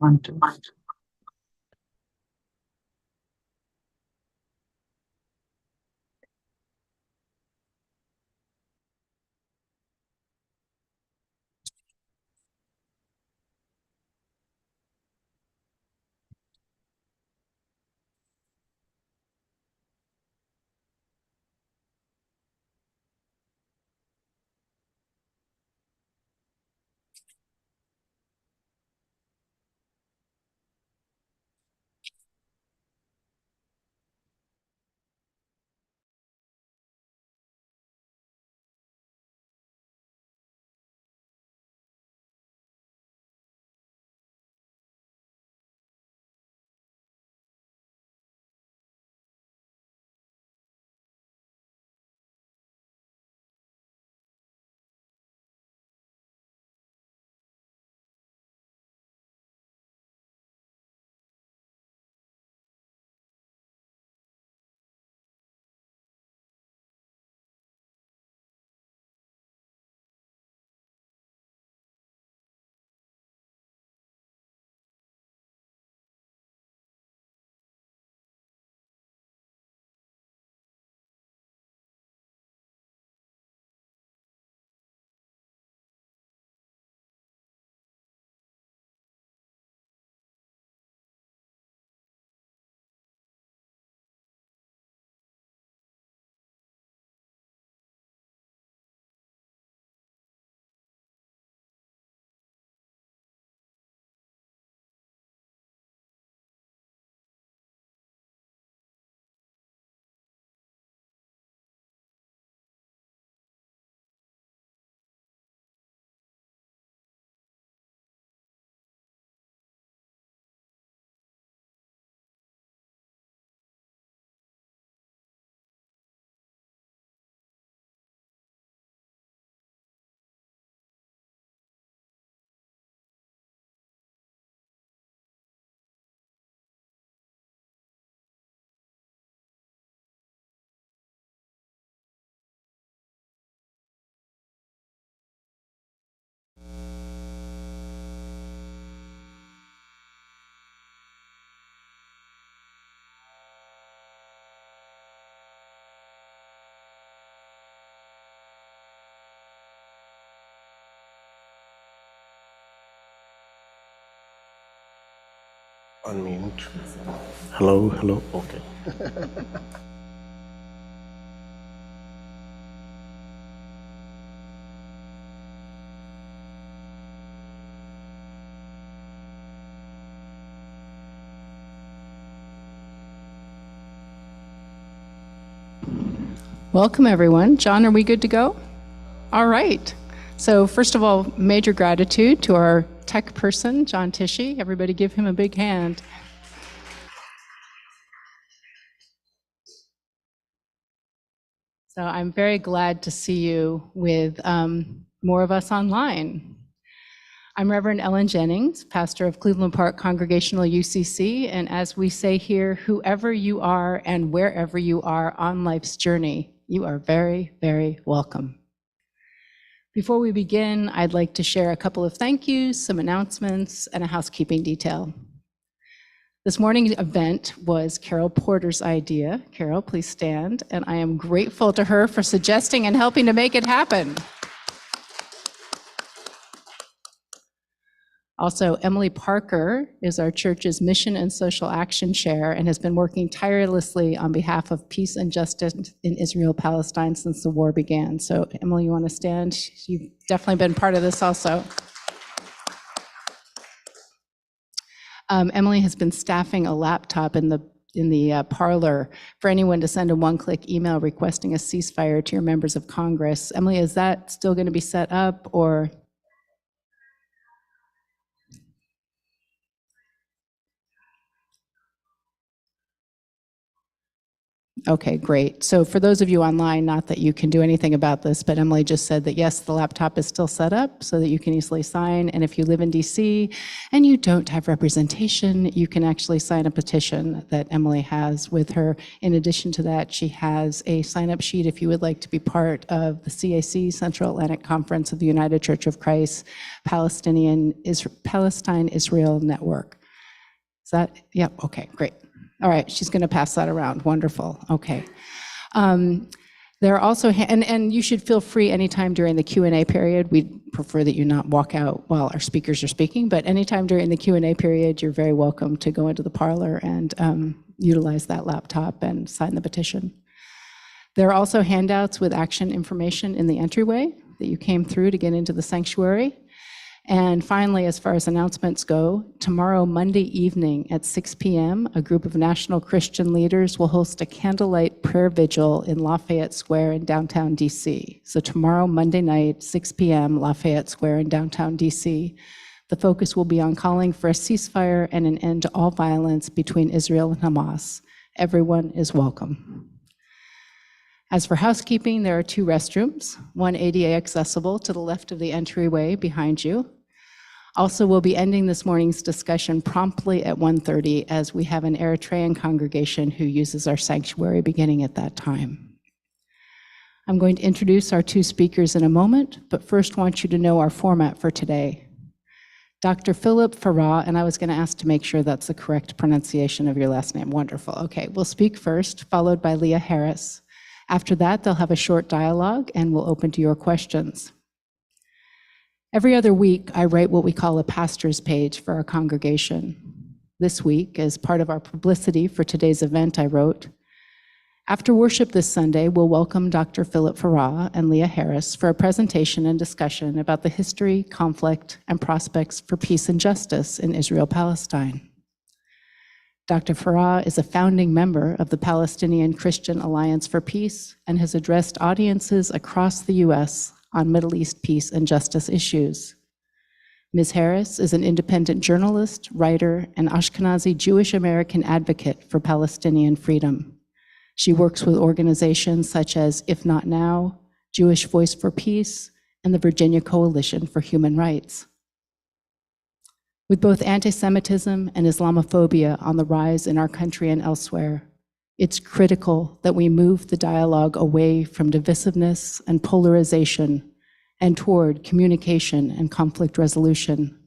One, two. Unmute. Hello, hello. Okay. Welcome, everyone. John, are we good to go? All right. So first of all, major gratitude to our tech person, John Tishy. Everybody give him a big hand. So I'm very glad to see you with more of us online. I'm Reverend Ellen Jennings, pastor of Cleveland Park Congregational UCC, and as we say here, whoever you are and wherever you are on life's journey, you are very, very welcome. Before we begin, I'd like to share a couple of thank yous, some announcements, and a housekeeping detail. This morning's event was Carol Porter's idea. Carol, please stand, and I am grateful to her for suggesting and helping to make it happen. Also, Emily Parker is our church's Mission and Social Action Chair and has been working tirelessly on behalf of peace and justice in Israel-Palestine since the war began. So Emily, you want to stand? You've definitely been part of this also. Emily has been staffing a laptop in the parlor for anyone to send a one-click email requesting a ceasefire to your members of Congress. Emily, is that still going to be set up or? Okay, great. So for those of you online, not that you can do anything about this, but Emily just said that yes, the laptop is still set up so that you can easily sign. And if you live in DC and you don't have representation, you can actually sign a petition that Emily has with her. In addition to that, she has a sign-up sheet if you would like to be part of the CAC, Central Atlantic Conference of the United Church of Christ, Palestine-Israel Network. Is that, yep, okay, great. All right, she's going to pass that around. Wonderful. Okay. There are also, and you should feel free anytime during the Q&A period. We'd prefer that you not walk out while our speakers are speaking, but anytime during the Q&A period, you're very welcome to go into the parlor and utilize that laptop and sign the petition. There are also handouts with action information in the entryway that you came through to get into the sanctuary. And finally, as far as announcements go, tomorrow, Monday evening at 6 p.m., a group of national Christian leaders will host a candlelight prayer vigil in Lafayette Square in downtown DC. So tomorrow, Monday night, 6 p.m., Lafayette Square in downtown DC. The focus will be on calling for a ceasefire and an end to all violence between Israel and Hamas. Everyone is welcome. As for housekeeping, there are 2 restrooms, one ADA accessible to the left of the entryway behind you. Also, we'll be ending this morning's discussion promptly at 1:30 as we have an Eritrean congregation who uses our sanctuary beginning at that time. I'm going to introduce our 2 speakers in a moment, but first want you to know our format for today. Dr. Philip Farah, and I was going to ask to make sure that's the correct pronunciation of your last name. Wonderful. Okay, we'll speak first, followed by Leah Harris. After that, they'll have a short dialogue and we'll open to your questions. Every other week, I write what we call a pastor's page for our congregation. This week, as part of our publicity for today's event, I wrote, after worship this Sunday, we'll welcome Dr. Philip Farah and Leah Harris for a presentation and discussion about the history, conflict, and prospects for peace and justice in Israel-Palestine. Dr. Farah is a founding member of the Palestinian Christian Alliance for Peace and has addressed audiences across the U.S. on Middle East peace and justice issues. Ms. Harris is an independent journalist, writer, and Ashkenazi Jewish American advocate for Palestinian freedom. She works with organizations such as If Not Now, Jewish Voice for Peace, and the Virginia Coalition for Human Rights. With both anti-Semitism and Islamophobia on the rise in our country and elsewhere, it's critical that we move the dialogue away from divisiveness and polarization and toward communication and conflict resolution.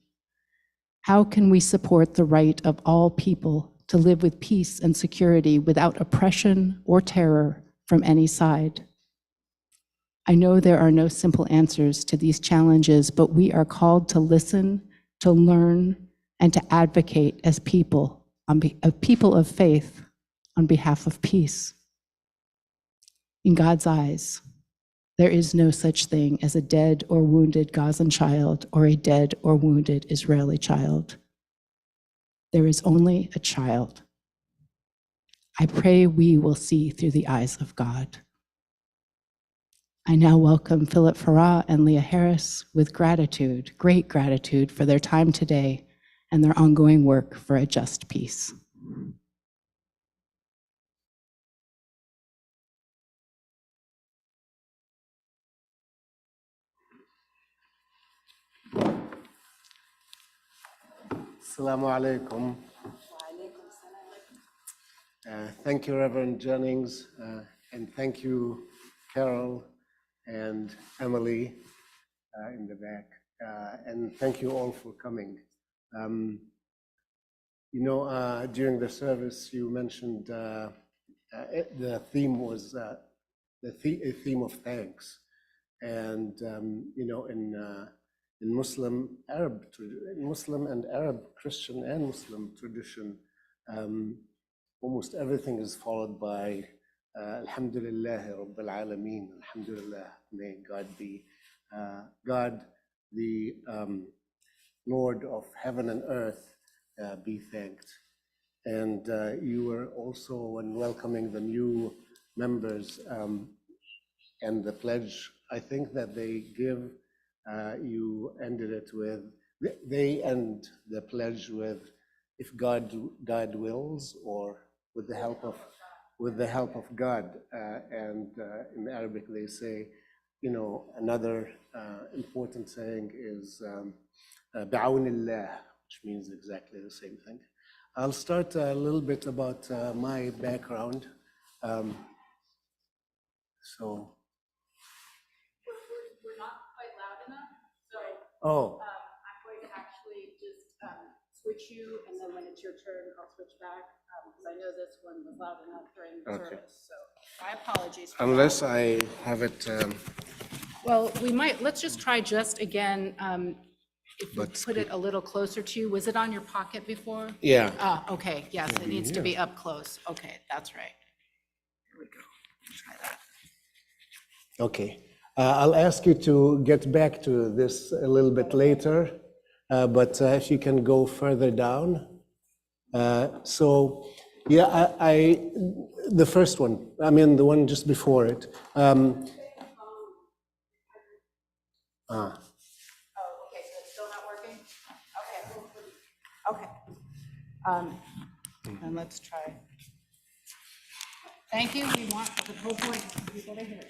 How can we support the right of all people to live with peace and security without oppression or terror from any side? I know there are no simple answers to these challenges, but we are called to listen, to learn, and to advocate as people, people of faith, on behalf of peace. In God's eyes, there is no such thing as a dead or wounded Gazan child or a dead or wounded Israeli child. There is only a child. I pray we will see through the eyes of God. I now welcome Philip Farah and Leah Harris with gratitude, great gratitude for their time today and their ongoing work for a just peace. Assalamu alaikum. Thank you, Reverend Jennings, and thank you, Carol and Emily in the back, and thank you all for coming. During the service, you mentioned the theme was a theme of thanks, and in Muslim and Arab, Christian and Muslim tradition, almost everything is followed by Alhamdulillah Rabbil Alameen. Alhamdulillah, may God be God, the Lord of heaven and earth, be thanked. And you were also, when welcoming the new members and the pledge, I think that they give, you ended it with, they end the pledge with, if God wills, or with the help of with the help of God. And in Arabic, they say, you know, another important saying is "Ba'awnillah," which means exactly the same thing. I'll start a little bit about my background. So. We're not quite loud enough, so Oh. I'm going to actually just switch you, and then when it's your turn, I'll switch back, because I know this one was loud enough during the service, so my apologies for Unless that. I have it. Well, let's just try just again, if we But put it a little closer to you. Was it on your pocket before? Yeah. Ah, okay, yes, it needs to here. be up close. Okay, that's right. Here we go. Try that. Okay. I'll ask you to get back to this a little bit later, but if you can go further down. So, yeah, the first one, I mean, the one just before it. Oh, okay, so it's still not working? Okay. And let's try. Thank you, we want the whole point is people to hear, so.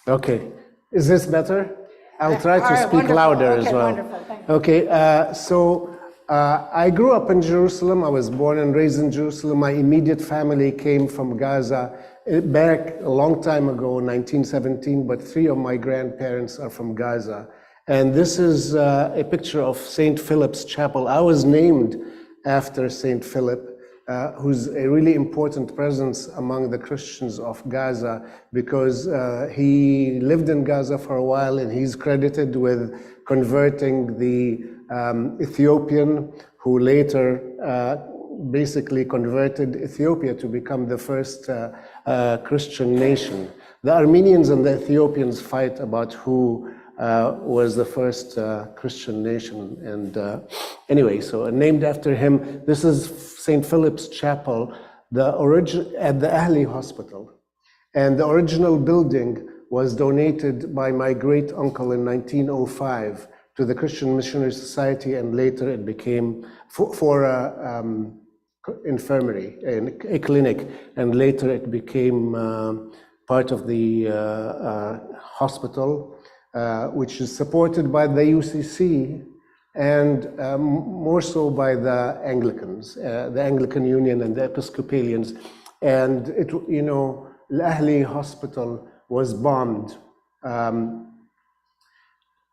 Okay. Is this better? I'll try to speak wonderful. louder Okay, as well. wonderful. Thank you. Okay, so I grew up in Jerusalem. I was born and raised in Jerusalem. My immediate family came from Gaza back a long time ago, 1917, but 3 of my grandparents are from Gaza. And this is a picture of St. Philip's Chapel. I was named after St. Philip. Who's a really important presence among the Christians of Gaza, because he lived in Gaza for a while, and he's credited with converting the Ethiopian, who later basically converted Ethiopia to become the first Christian nation. The Armenians and the Ethiopians fight about who was the first Christian nation. And anyway, so named after him, this is St. Philip's Chapel, at the Ahli Hospital. And the original building was donated by my great uncle in 1905 to the Christian Missionary Society, and later it became for infirmary, a clinic, and later it became part of the hospital, which is supported by the UCC and more so by the Anglicans, the Anglican Union and the Episcopalians. And it, you know, Al-Ahli Hospital was bombed a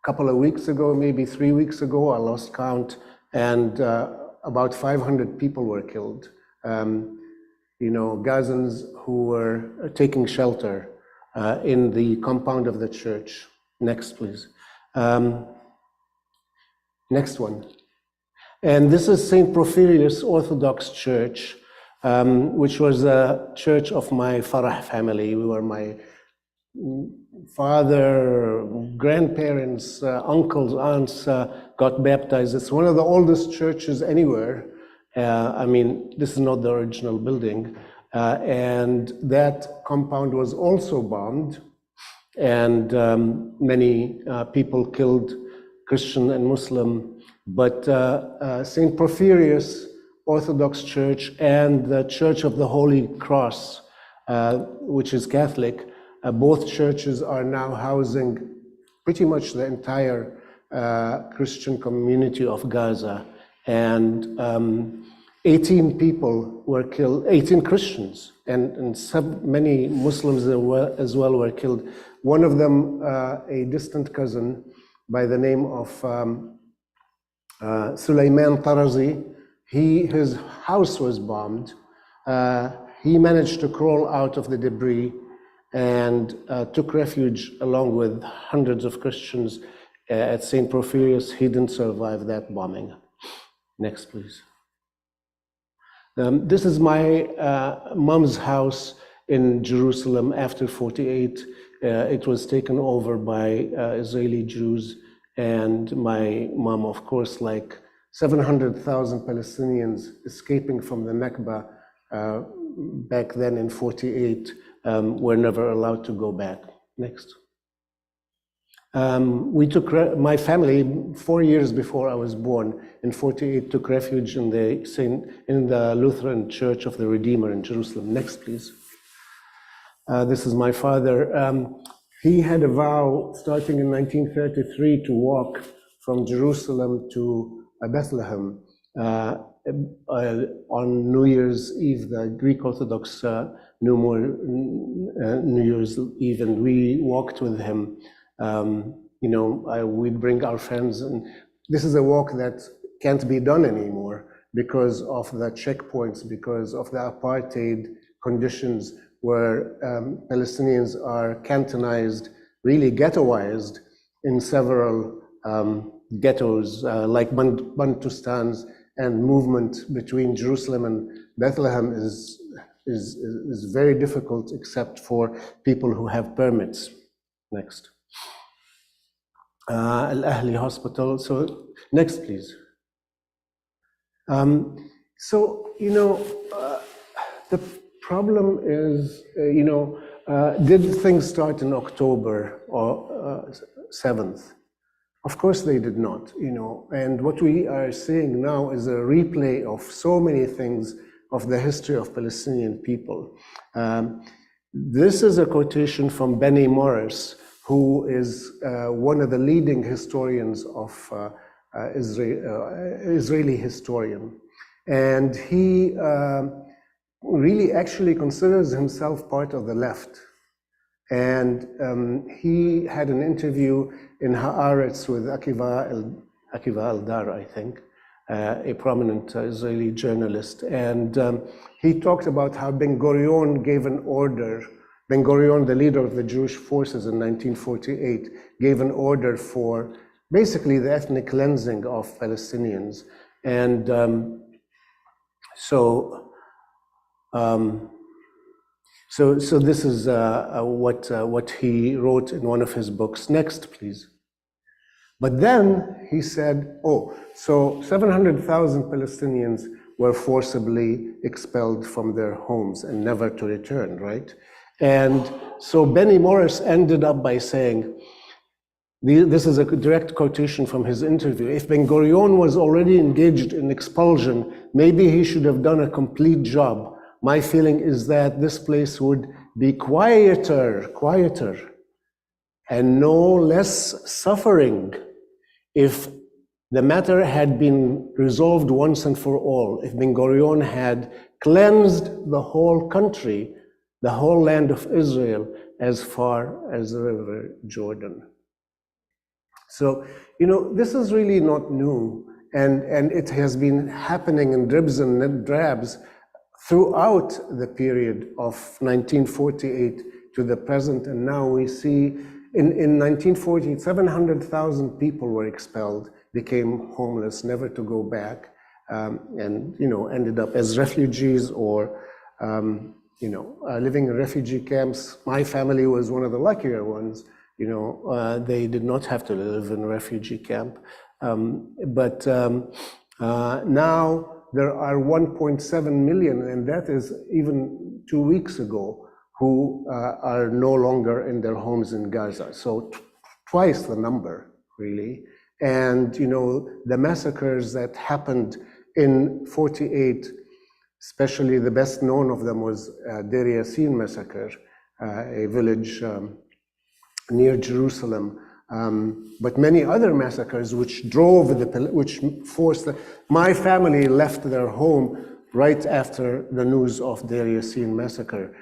couple of weeks ago, maybe 3 weeks ago, I lost count, and about 500 people were killed. You know, Gazans who were taking shelter in the compound of the church. Next, please. Next one. And this is St. Porphyrius Orthodox Church, which was a church of my Farah family. We were my father, grandparents, uncles, aunts got baptized. It's one of the oldest churches anywhere. I mean, this is not the original building. And that compound was also bombed, and many people killed, Christian and Muslim. But St. Porphyrius Orthodox Church and the Church of the Holy Cross, which is Catholic, both churches are now housing pretty much the entire Christian community of Gaza. And 18 people were killed, 18 Christians, and many Muslims as well were killed. One of them, a distant cousin by the name of Sulaiman Tarazi, his house was bombed. He managed to crawl out of the debris and took refuge along with hundreds of Christians at St. Porphyrius. He didn't survive that bombing. Next, please. This is my mom's house in Jerusalem after 48. It was taken over by Israeli Jews, and my mom, of course, like 700,000 Palestinians escaping from the Nakba back then in 48, were never allowed to go back. Next. We took, my family, 4 years before I was born, in 48, took refuge in the Lutheran Church of the Redeemer in Jerusalem. Next, please. This is my father. He had a vow starting in 1933 to walk from Jerusalem to Bethlehem on New Year's Eve, the Greek Orthodox New Year's Eve, and we walked with him. We'd bring our friends, and this is a walk that can't be done anymore because of the checkpoints, because of the apartheid conditions where Palestinians are cantonized, really ghettoized in several ghettos like Bantustans, and movement between Jerusalem and Bethlehem is very difficult except for people who have permits. Next. Al-Ahli Hospital. So next, please. The problem is, did things start in October or 7th? Of course they did not, and what we are seeing now is a replay of so many things of the history of Palestinian people. This is a quotation from Benny Morris, who is one of the leading historians of Israeli historian. And he really actually considers himself part of the left. And he had an interview in Haaretz with Akiva Eldar, I think, a prominent Israeli journalist. And he talked about how Ben-Gurion gave an order. Ben-Gurion, the leader of the Jewish forces in 1948, gave an order for basically the ethnic cleansing of Palestinians. And so this is what he wrote in one of his books. Next, please. But then he said, so 700,000 Palestinians were forcibly expelled from their homes and never to return, right? And so Benny Morris ended up by saying, this is a direct quotation from his interview, if Ben-Gurion was already engaged in expulsion, maybe he should have done a complete job. My feeling is that this place would be quieter, and no less suffering if the matter had been resolved once and for all, if Ben-Gurion had cleansed the whole country, the whole land of Israel, as far as the River Jordan. So, this is really not new, and it has been happening in dribs and drabs throughout the period of 1948 to the present, and now we see in 1948, 700,000 people were expelled, became homeless, never to go back, and ended up as refugees or living in refugee camps. My family was one of the luckier ones. They did not have to live in a refugee camp, but now there are 1.7 million, and that is even 2 weeks ago, who are no longer in their homes in Gaza. So twice the number, really. And, the massacres that happened in 48, especially the best known of them was Deir Yassin massacre, a village near Jerusalem. But many other massacres which forced my family left their home right after the news of Deir Yassin massacre.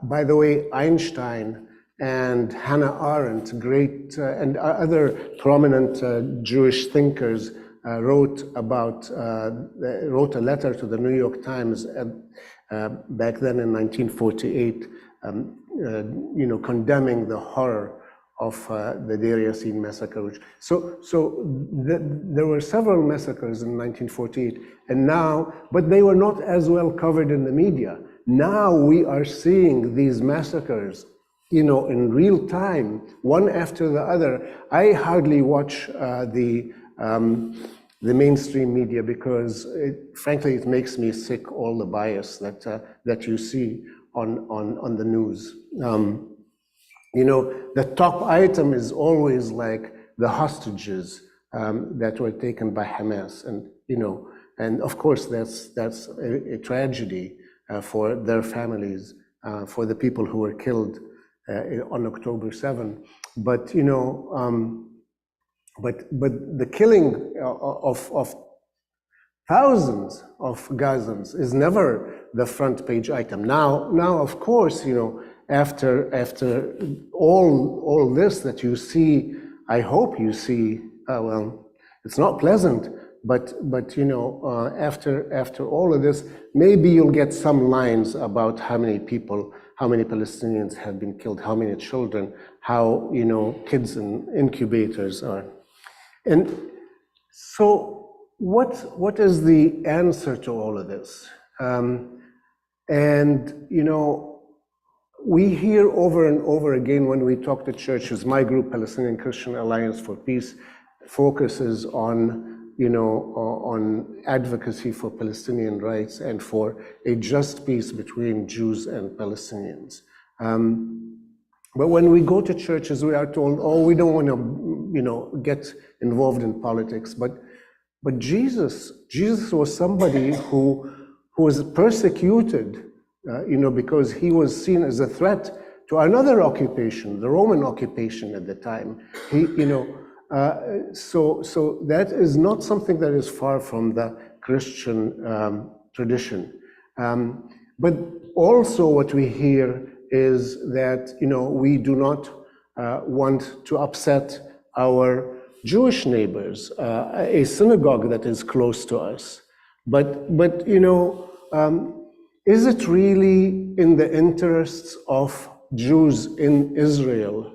By the way, Einstein and Hannah Arendt, great and other prominent Jewish thinkers, wrote a letter to the New York Times back then in 1948, condemning the horror of the Deir Yassin massacre. There were several massacres in 1948, but they were not as well covered in the media. Now we are seeing these massacres, in real time, one after the other. I hardly watch the mainstream media because, frankly, it makes me sick, all the bias that you see on the news. You know, the top item is always like the hostages that were taken by Hamas, and you know, and of course that's a tragedy for their families, for the people who were killed on October 7. But you know, but the killing of thousands of Gazans is never the front page item. Now, of course, you know, after all this that you see, I hope you see. Well, it's not pleasant, but you know, after all of this, maybe you'll get some lines about how many people, how many Palestinians have been killed, how many children, how, you know, kids in incubators are, and so. What is the answer to all of this? And you know, we hear over and over again when we talk to churches. My group, Palestinian Christian Alliance for Peace, focuses on, you know, on advocacy for Palestinian rights and for a just peace between Jews and Palestinians. But when we go to churches, we are told, oh, we don't want to, you know, get involved in politics. But Jesus was somebody who was persecuted, you know, because he was seen as a threat to another occupation, the Roman occupation at the time. He, you know, so that is not something that is far from the Christian tradition. But also what we hear is that, you know, we do not want to upset our Jewish neighbors, a synagogue that is close to us. But you know, is it really in the interests of Jews in Israel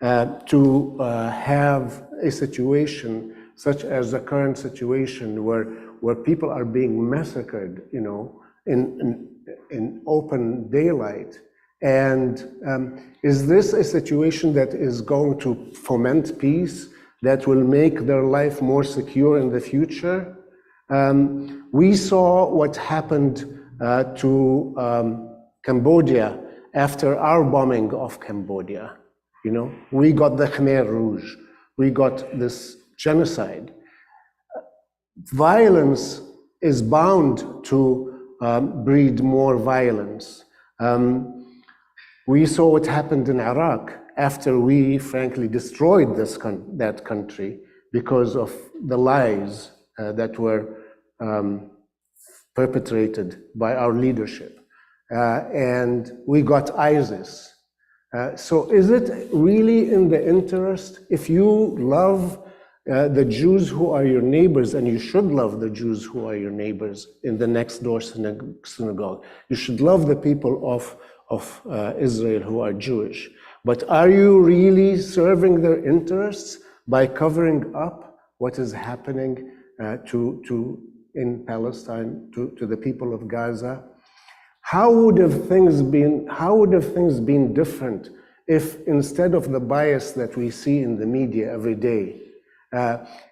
to have a situation such as the current situation where people are being massacred, you know, in open daylight? And is this a situation that is going to foment peace, that will make their life more secure in the future? We saw what happened to Cambodia after our bombing of Cambodia. You know, we got the Khmer Rouge, we got this genocide. Violence is bound to breed more violence. We saw what happened in Iraq after we frankly destroyed that country because of the lies that were perpetrated by our leadership. And we got ISIS. So is it really in the interest, if you love the Jews who are your neighbors, and you should love the Jews who are your neighbors in the next door synagogue, you should love the people of Israel who are Jewish. But are you really serving their interests by covering up what is happening in Palestine to the people of Gaza? How would have things been different if, instead of the bias that we see in the media every day,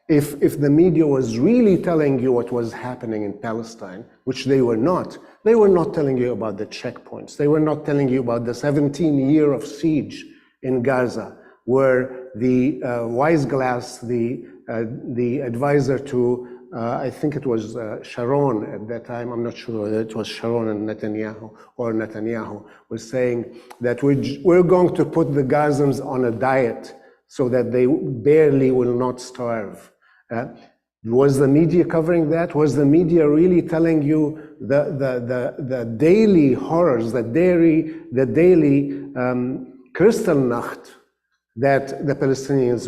if the media was really telling you what was happening in Palestine, which they were not telling you about the checkpoints. They were not telling you about the 17-year of siege in Gaza, where the Weisglass, the advisor to, I think it was Sharon at that time, I'm not sure whether it was Sharon and Netanyahu, or Netanyahu, was saying that we're going to put the Gazans on a diet so that they barely will not starve. Was the media covering that? Was the media really telling you the daily horrors, the daily Kristallnacht that the Palestinians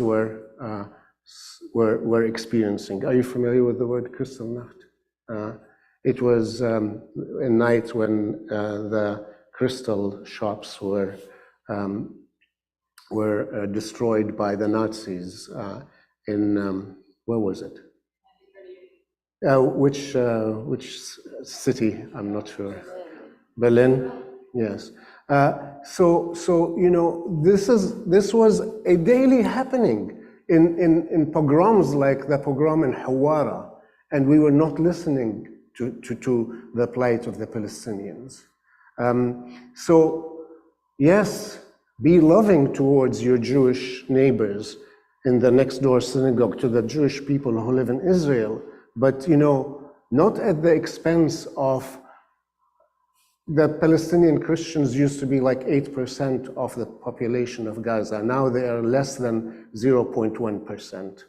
were experiencing? Are you familiar with the word Kristallnacht? It was a night when the crystal shops were destroyed by the Nazis in where was it? Which city? I'm not sure. Berlin. Yes. So you know, this was a daily happening in pogroms like the pogrom in Hawara, and we were not listening to the plight of the Palestinians. So yes, be loving towards your Jewish neighbors in the next door synagogue, to the Jewish people who live in Israel, but not at the expense of the Palestinian Christians. Used to be like 8% of the population of Gaza. Now they are less than 0.1%.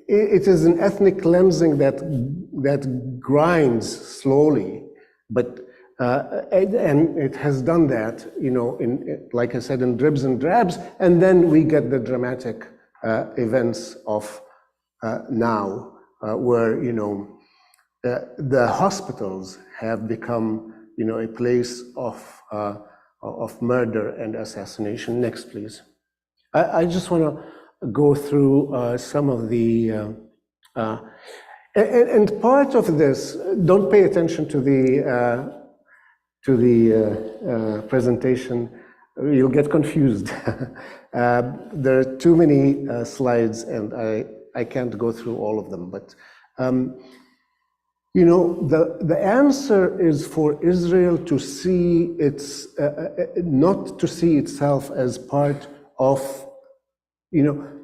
It is an ethnic cleansing that grinds slowly, but and it has done that, like I said, in dribs and drabs, and then we get the dramatic events of now, where the hospitals have become a place of murder and assassination. Next, please. I just want to go through some of the and part of this. Don't pay attention to the presentation. You'll get confused. There are too many slides, and I can't go through all of them. But the answer is for Israel to see not to see itself as part of.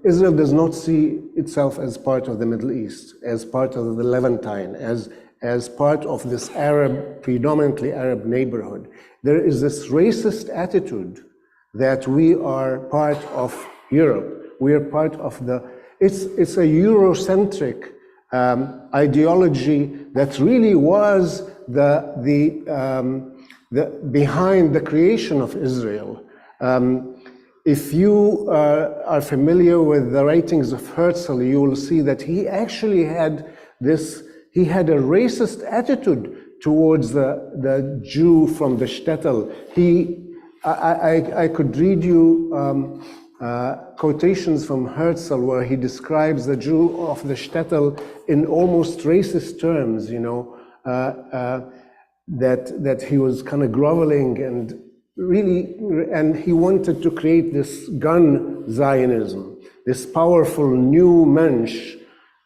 Israel does not see itself as part of the Middle East, as part of the Levantine, as part of this predominantly Arab neighborhood. There is this racist attitude that we are part of Europe. We are part of it's a Eurocentric ideology that really was behind the creation of Israel. If you are familiar with the writings of Herzl, you will see that he actually had a racist attitude towards the Jew from the shtetl. I could read you quotations from Herzl where he describes the Jew of the shtetl in almost racist terms, that he was kind of groveling and he wanted to create this gun Zionism, this powerful new mensch,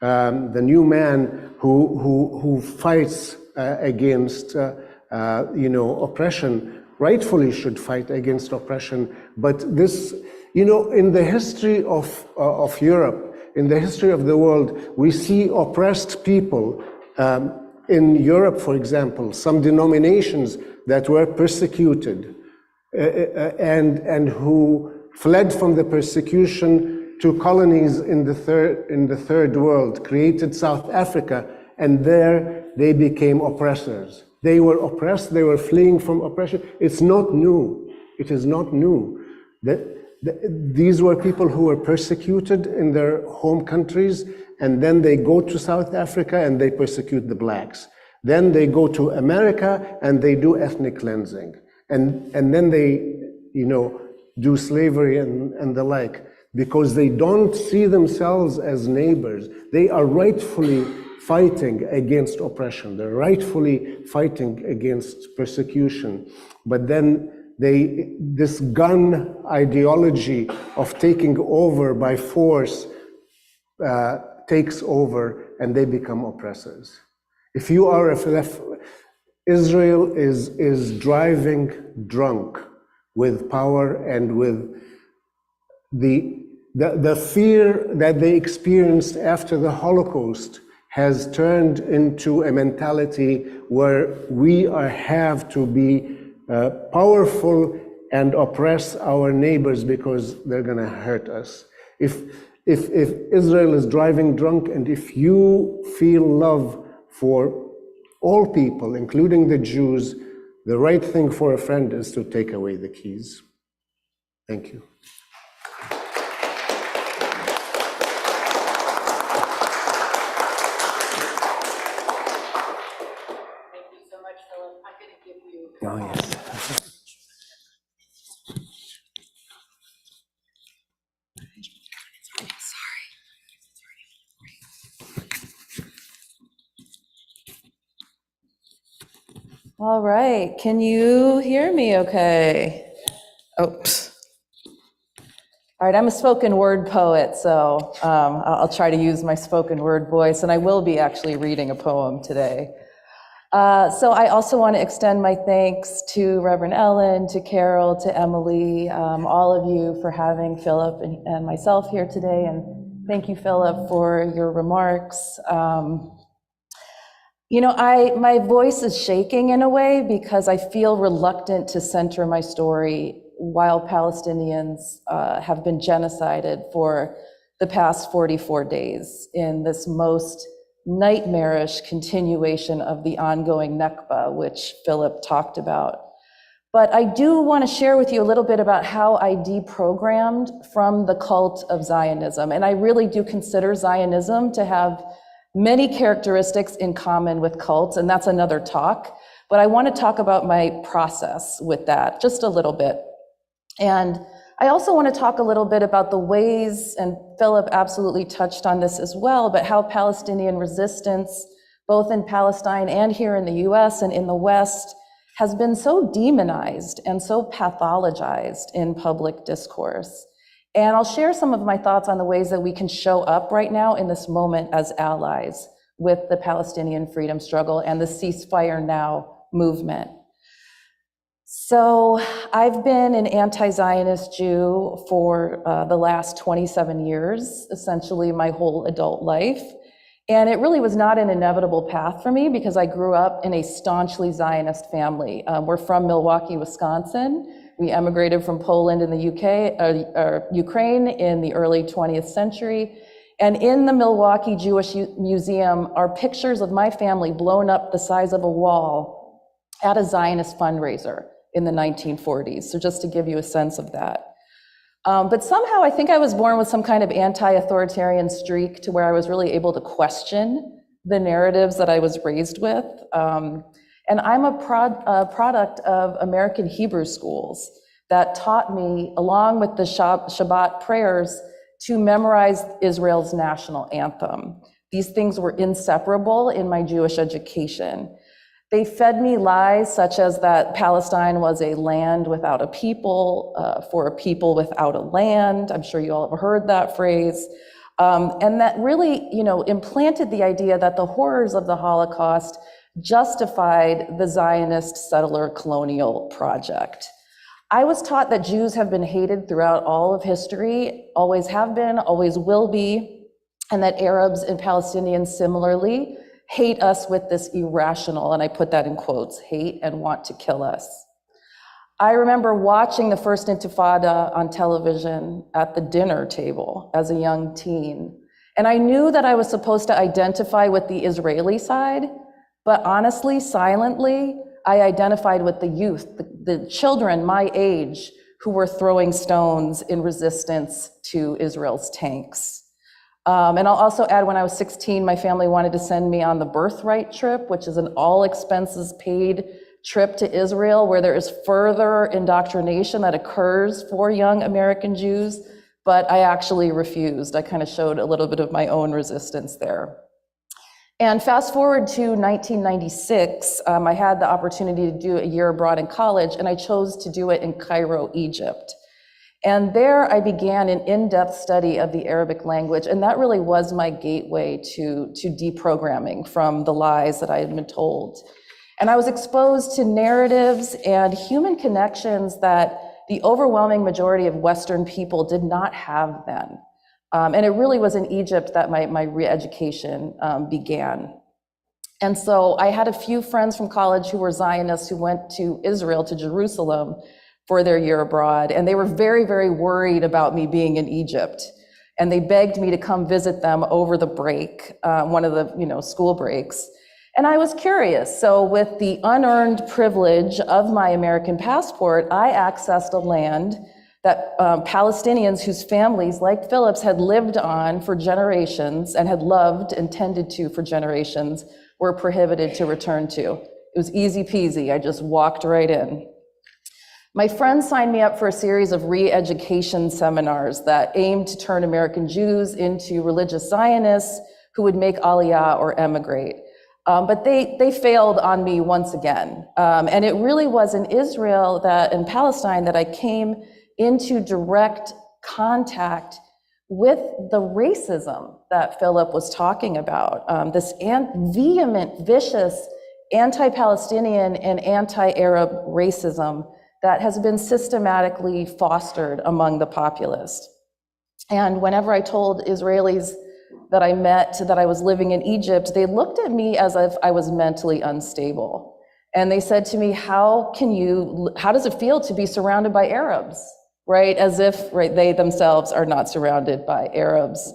the new man who fights against oppression, rightfully should fight against oppression. But this, in the history of Europe, in the history of the world, we see oppressed people. In Europe, for example, some denominations that were persecuted and who fled from the persecution to colonies in the third world, created South Africa, and there they became oppressors. They were oppressed, they were fleeing from oppression. It's not new. It is not new. These were people who were persecuted in their home countries, and then they go to South Africa and they persecute the blacks. Then they go to America and they do ethnic cleansing. And then they, do slavery and the like, because they don't see themselves as neighbors. They are rightfully fighting against oppression. They're rightfully fighting against persecution. But then this gun ideology of taking over by force takes over, and they become oppressors. If you are Israel is driving drunk with power and with the fear that they experienced after the Holocaust has turned into a mentality where we have to be powerful and oppress our neighbors because they're going to hurt us. If Israel is driving drunk, and if you feel love for all people, including the Jews, the right thing for a friend is to take away the keys. Thank you. Thank you so much, Philip. I'm going to give you. Oh, yes. All right, can you hear me okay? Oops. All right, I'm a spoken word poet, so I'll try to use my spoken word voice, and I will be actually reading a poem today. So I also want to extend my thanks to Reverend Ellen, to Carol, to Emily, all of you for having Philip and myself here today. And thank you, Philip, for your remarks. My voice is shaking in a way because I feel reluctant to center my story while Palestinians have been genocided for the past 44 days in this most nightmarish continuation of the ongoing Nakba, which Philip talked about. But I do want to share with you a little bit about how I deprogrammed from the cult of Zionism. And I really do consider Zionism to have many characteristics in common with cults, and that's another talk. But I want to talk about my process with that just a little bit. And I also want to talk a little bit about the ways, and Philip absolutely touched on this as well, but how Palestinian resistance, both in Palestine and here in the US and in the West, has been so demonized and so pathologized in public discourse. And I'll share some of my thoughts on the ways that we can show up right now in this moment as allies with the Palestinian freedom struggle and the Ceasefire Now movement. So I've been an anti-Zionist Jew for the last 27 years, essentially my whole adult life. And it really was not an inevitable path for me because I grew up in a staunchly Zionist family. We're from Milwaukee, Wisconsin. We emigrated from Poland in the Ukraine in the early 20th century. And in the Milwaukee Jewish Museum are pictures of my family blown up the size of a wall at a Zionist fundraiser in the 1940s. So just to give you a sense of that. But somehow I think I was born with some kind of anti-authoritarian streak to where I was really able to question the narratives that I was raised with. And I'm a product of American Hebrew schools that taught me, along with the Shabbat prayers, to memorize Israel's national anthem. These things were inseparable in my Jewish education. They fed me lies such as that Palestine was a land without a people, for a people without a land. I'm sure you all have heard that phrase. And that really, implanted the idea that the horrors of the Holocaust justified the Zionist settler colonial project. I was taught that Jews have been hated throughout all of history, always have been, always will be, and that Arabs and Palestinians similarly hate us with this irrational, and I put that in quotes, hate and want to kill us. I remember watching the first Intifada on television at the dinner table as a young teen. And I knew that I was supposed to identify with the Israeli side, but honestly, silently, I identified with the youth, the children my age, who were throwing stones in resistance to Israel's tanks. And I'll also add, when I was 16, my family wanted to send me on the birthright trip, which is an all expenses paid trip to Israel, where there is further indoctrination that occurs for young American Jews, but I actually refused. I kind of showed a little bit of my own resistance there. And fast forward to 1996, I had the opportunity to do a year abroad in college, and I chose to do it in Cairo, Egypt. And there I began an in-depth study of the Arabic language, and that really was my gateway to deprogramming from the lies that I had been told. And I was exposed to narratives and human connections that the overwhelming majority of Western people did not have then. And it really was in Egypt that my re-education began. And so I had a few friends from college who were Zionists who went to Israel, to Jerusalem, for their year abroad, and they were very, very worried about me being in Egypt. And they begged me to come visit them over the break, one of the school breaks. And I was curious. So with the unearned privilege of my American passport, I accessed a land that Palestinians whose families, like Philip's, had lived on for generations and had loved and tended to for generations, were prohibited to return to. It was easy peasy. I just walked right in. My friends signed me up for a series of re-education seminars that aimed to turn American Jews into religious Zionists who would make Aliyah or emigrate. But they failed on me once again. And it really was in Israel and Palestine that I came into direct contact with the racism that Philip was talking about, this vehement, vicious anti-Palestinian and anti-Arab racism that has been systematically fostered among the populace. And whenever I told Israelis that I met that I was living in Egypt, they looked at me as if I was mentally unstable. And they said to me, how does it feel to be surrounded by Arabs, right? As if, right, they themselves are not surrounded by Arabs.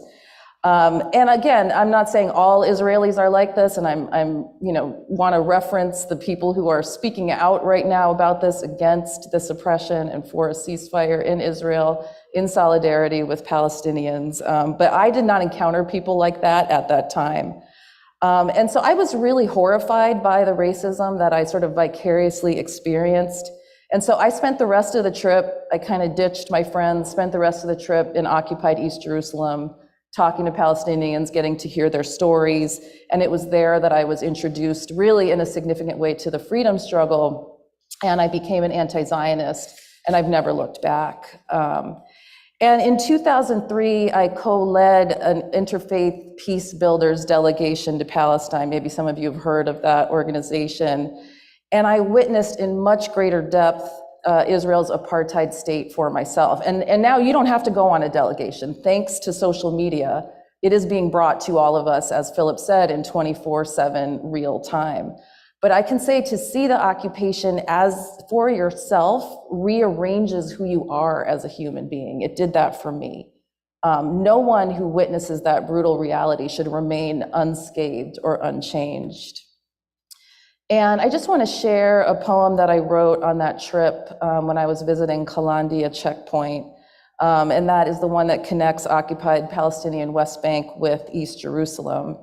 And again, I'm not saying all Israelis are like this, and I'm want to reference the people who are speaking out right now about this, against this oppression and for a ceasefire in Israel, in solidarity with Palestinians. But I did not encounter people like that at that time. And so I was really horrified by the racism that I sort of vicariously experienced. And so I spent the rest of the trip, I kind of ditched my friends, spent the rest of the trip in occupied East Jerusalem, talking to Palestinians, getting to hear their stories. And it was there that I was introduced really in a significant way to the freedom struggle. And I became an anti-Zionist, and I've never looked back. And in 2003, I co-led an interfaith peace builders delegation to Palestine. Maybe some of you have heard of that organization. And I witnessed in much greater depth Israel's apartheid state for myself. And now you don't have to go on a delegation. Thanks to social media, it is being brought to all of us, as Philip said, in 24/7 real time. But I can say to see the occupation as for yourself rearranges who you are as a human being. It did that for me. No one who witnesses that brutal reality should remain unscathed or unchanged. And I just want to share a poem that I wrote on that trip when I was visiting Kalandia checkpoint. And that is the one that connects occupied Palestinian West Bank with East Jerusalem.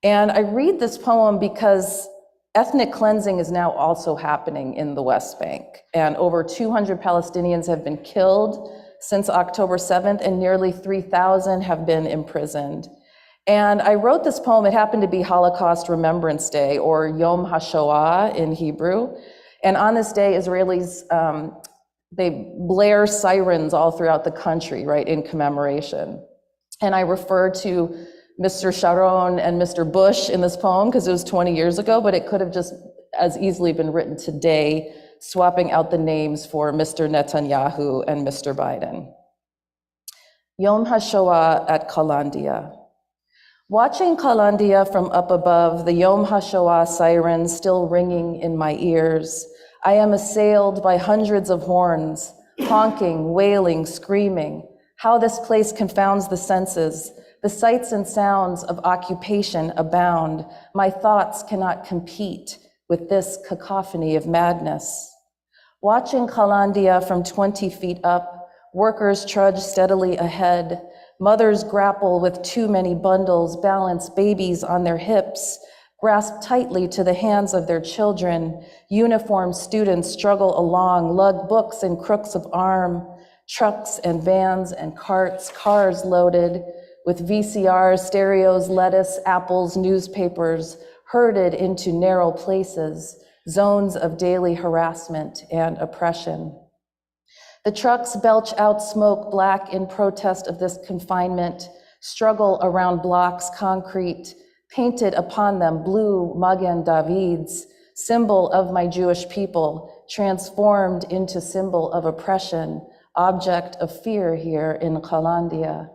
And I read this poem because ethnic cleansing is now also happening in the West Bank. And over 200 Palestinians have been killed since October 7th, and nearly 3,000 have been imprisoned. And I wrote this poem, it happened to be Holocaust Remembrance Day, or Yom HaShoah in Hebrew. And on this day, Israelis, they blare sirens all throughout the country, right, in commemoration. And I refer to Mr. Sharon and Mr. Bush in this poem because it was 20 years ago, but it could have just as easily been written today, swapping out the names for Mr. Netanyahu and Mr. Biden. Yom HaShoah at Kalandia. Watching Kalandia from up above, the Yom HaShoah sirens still ringing in my ears, I am assailed by hundreds of horns, honking, wailing, screaming. How this place confounds the senses. The sights and sounds of occupation abound. My thoughts cannot compete with this cacophony of madness. Watching Kalandia from 20 feet up, workers trudge steadily ahead. Mothers grapple with too many bundles, balance babies on their hips, grasp tightly to the hands of their children. Uniformed students struggle along, lug books in crooks of arm, trucks and vans and carts, cars loaded with VCRs, stereos, lettuce, apples, newspapers, herded into narrow places, zones of daily harassment and oppression. The trucks belch out smoke black in protest of this confinement, struggle around blocks, concrete, painted upon them blue Magen Davids, symbol of my Jewish people, transformed into symbol of oppression, object of fear here in Kalandia.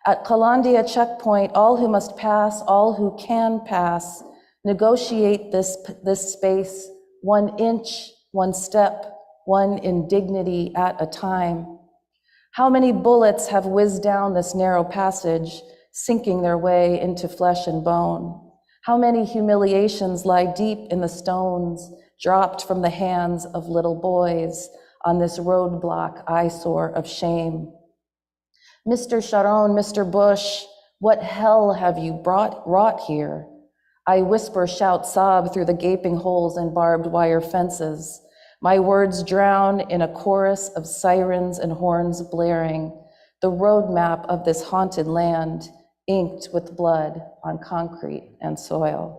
At Kalandia checkpoint, all who must pass, all who can pass, negotiate this space, 1 inch, 1 step, one indignity at a time. How many bullets have whizzed down this narrow passage, sinking their way into flesh and bone? How many humiliations lie deep in the stones, dropped from the hands of little boys on this roadblock eyesore of shame? Mr. Sharon, Mr. Bush, what hell have you wrought here? I whisper, shout, sob through the gaping holes in barbed wire fences. My words drown in a chorus of sirens and horns blaring, the roadmap of this haunted land, inked with blood on concrete and soil.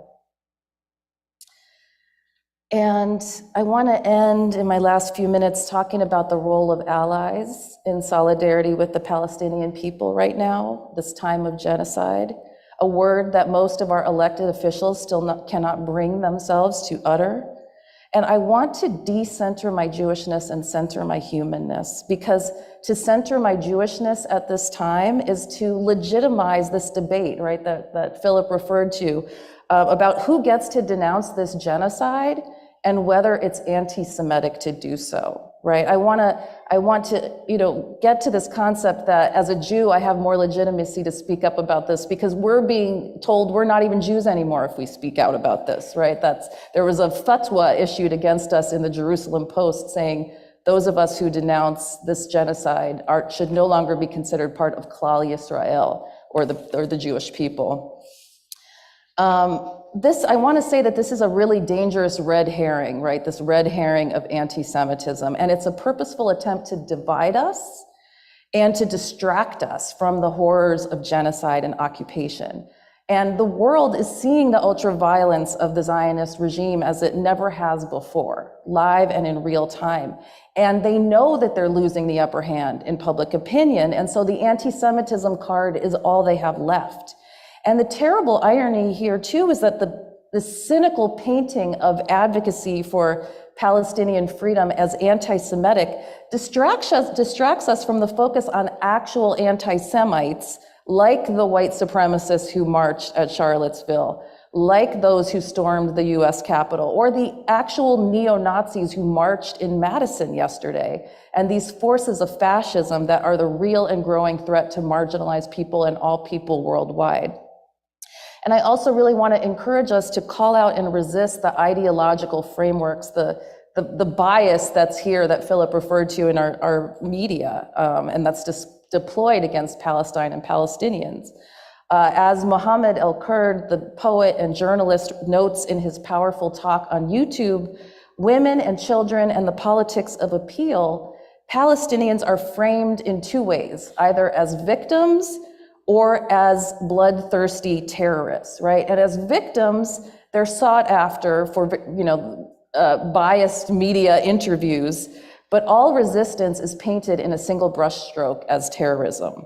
And I want to end in my last few minutes talking about the role of allies in solidarity with the Palestinian people right now, this time of genocide. a word that most of our elected officials still cannot bring themselves to utter. And I want to decenter my Jewishness and center my humanness, because to center my Jewishness at this time is to legitimize this debate, right, that Philip referred to, about who gets to denounce this genocide and whether it's anti-Semitic to do so, right? I want to, get to this concept that as a Jew, I have more legitimacy to speak up about this, because we're being told we're not even Jews anymore if we speak out about this, right? There was a fatwa issued against us in the Jerusalem Post saying those of us who denounce this genocide should no longer be considered part of Klal Yisrael, or the Jewish people. I want to say that this is a really dangerous red herring, right? This red herring of anti-Semitism, and it's a purposeful attempt to divide us and to distract us from the horrors of genocide and occupation. And the world is seeing the ultra-violence of the Zionist regime as it never has before, live and in real time. And they know that they're losing the upper hand in public opinion, and so the anti-Semitism card is all they have left. And the terrible irony here, too, is that the cynical painting of advocacy for Palestinian freedom as anti-Semitic distracts us from the focus on actual anti-Semites, like the white supremacists who marched at Charlottesville, like those who stormed the US Capitol, or the actual neo-Nazis who marched in Madison yesterday, and these forces of fascism that are the real and growing threat to marginalized people and all people worldwide. And I also really want to encourage us to call out and resist the ideological frameworks, the bias that's here that Philip referred to in our media, and that's just deployed against Palestine and Palestinians. As Mohammed El-Kurd, the poet and journalist, notes in his powerful talk on YouTube, women and children and the politics of appeal, Palestinians are framed in two ways, either as victims or as bloodthirsty terrorists, right? And as victims, they're sought after for, biased media interviews, but all resistance is painted in a single brushstroke as terrorism,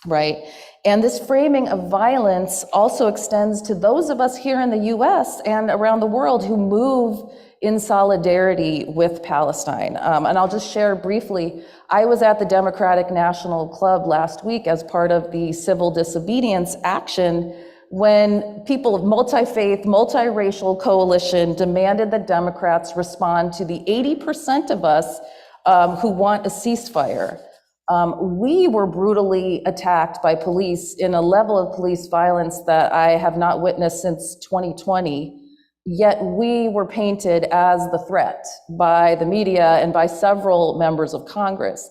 right? And this framing of violence also extends to those of us here in the US and around the world who move in solidarity with Palestine. And I'll just share briefly, I was at the Democratic National Club last week as part of the civil disobedience action when people of multi-faith, multiracial coalition demanded that Democrats respond to the 80% of us who want a ceasefire. We were brutally attacked by police in a level of police violence that I have not witnessed since 2020. Yet we were painted as the threat by the media and by several members of Congress.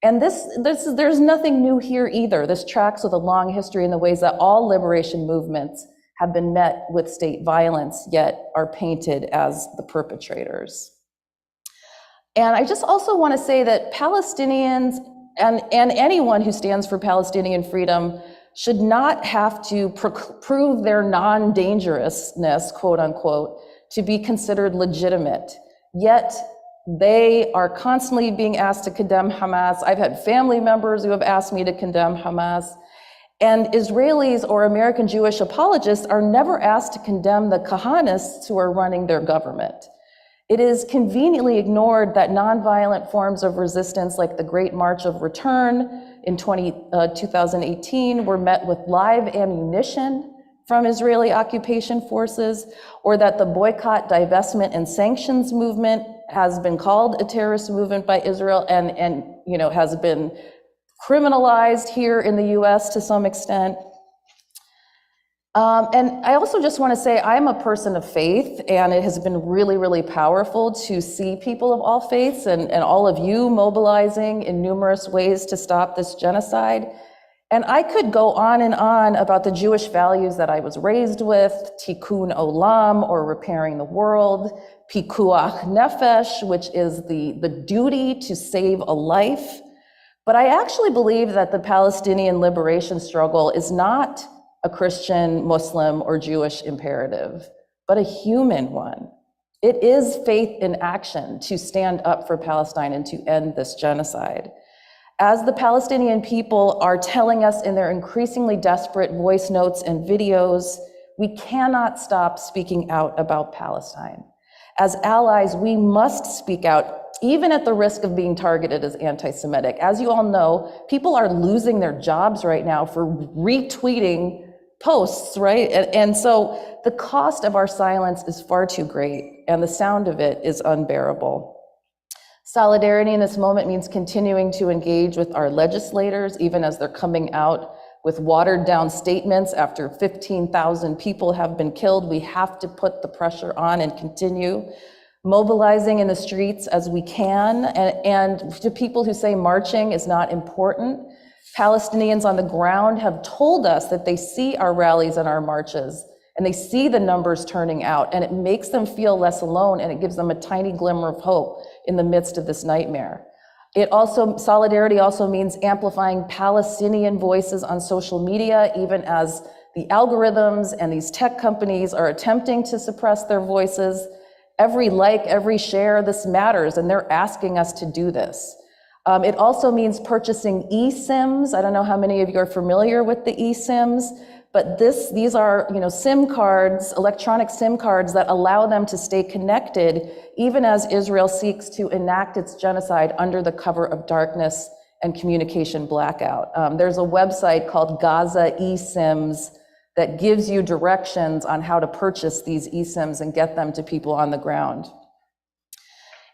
And there's nothing new here either. This tracks with a long history in the ways that all liberation movements have been met with state violence, yet are painted as the perpetrators. And I just also want to say that Palestinians and anyone who stands for Palestinian freedom should not have to prove their non-dangerousness, quote unquote, to be considered legitimate. Yet they are constantly being asked to condemn Hamas. I've had family members who have asked me to condemn Hamas. And Israelis or American Jewish apologists are never asked to condemn the Kahanists who are running their government. It is conveniently ignored that nonviolent forms of resistance like the Great March of Return in 2018 were met with live ammunition from Israeli occupation forces, or that the boycott, divestment, and sanctions movement has been called a terrorist movement by Israel and has been criminalized here in the US to some extent. And I also just want to say I'm a person of faith, and it has been really, really powerful to see people of all faiths and all of you mobilizing in numerous ways to stop this genocide. And I could go on and on about the Jewish values that I was raised with, tikkun olam, or repairing the world, pikuach nefesh, which is the duty to save a life. But I actually believe that the Palestinian liberation struggle is not a Christian, Muslim, or Jewish imperative, but a human one. It is faith in action to stand up for Palestine and to end this genocide. As the Palestinian people are telling us in their increasingly desperate voice notes and videos, we cannot stop speaking out about Palestine. As allies, we must speak out, even at the risk of being targeted as anti-Semitic. As you all know, people are losing their jobs right now for retweeting posts, right? And so the cost of our silence is far too great, and the sound of it is unbearable. Solidarity in this moment means continuing to engage with our legislators, even as they're coming out with watered down statements after 15,000 people have been killed. We have to put the pressure on and continue mobilizing in the streets as we can. And to people who say marching is not important, Palestinians on the ground have told us that they see our rallies and our marches, and they see the numbers turning out, and it makes them feel less alone, and it gives them a tiny glimmer of hope in the midst of this nightmare. Solidarity also means amplifying Palestinian voices on social media, even as the algorithms and these tech companies are attempting to suppress their voices. Every like, every share, this matters, and they're asking us to do this. It also means purchasing eSIMs. I don't know how many of you are familiar with the eSIMs, but these are, SIM cards, electronic SIM cards that allow them to stay connected even as Israel seeks to enact its genocide under the cover of darkness and communication blackout. There's a website called Gaza eSIMs that gives you directions on how to purchase these eSIMs and get them to people on the ground.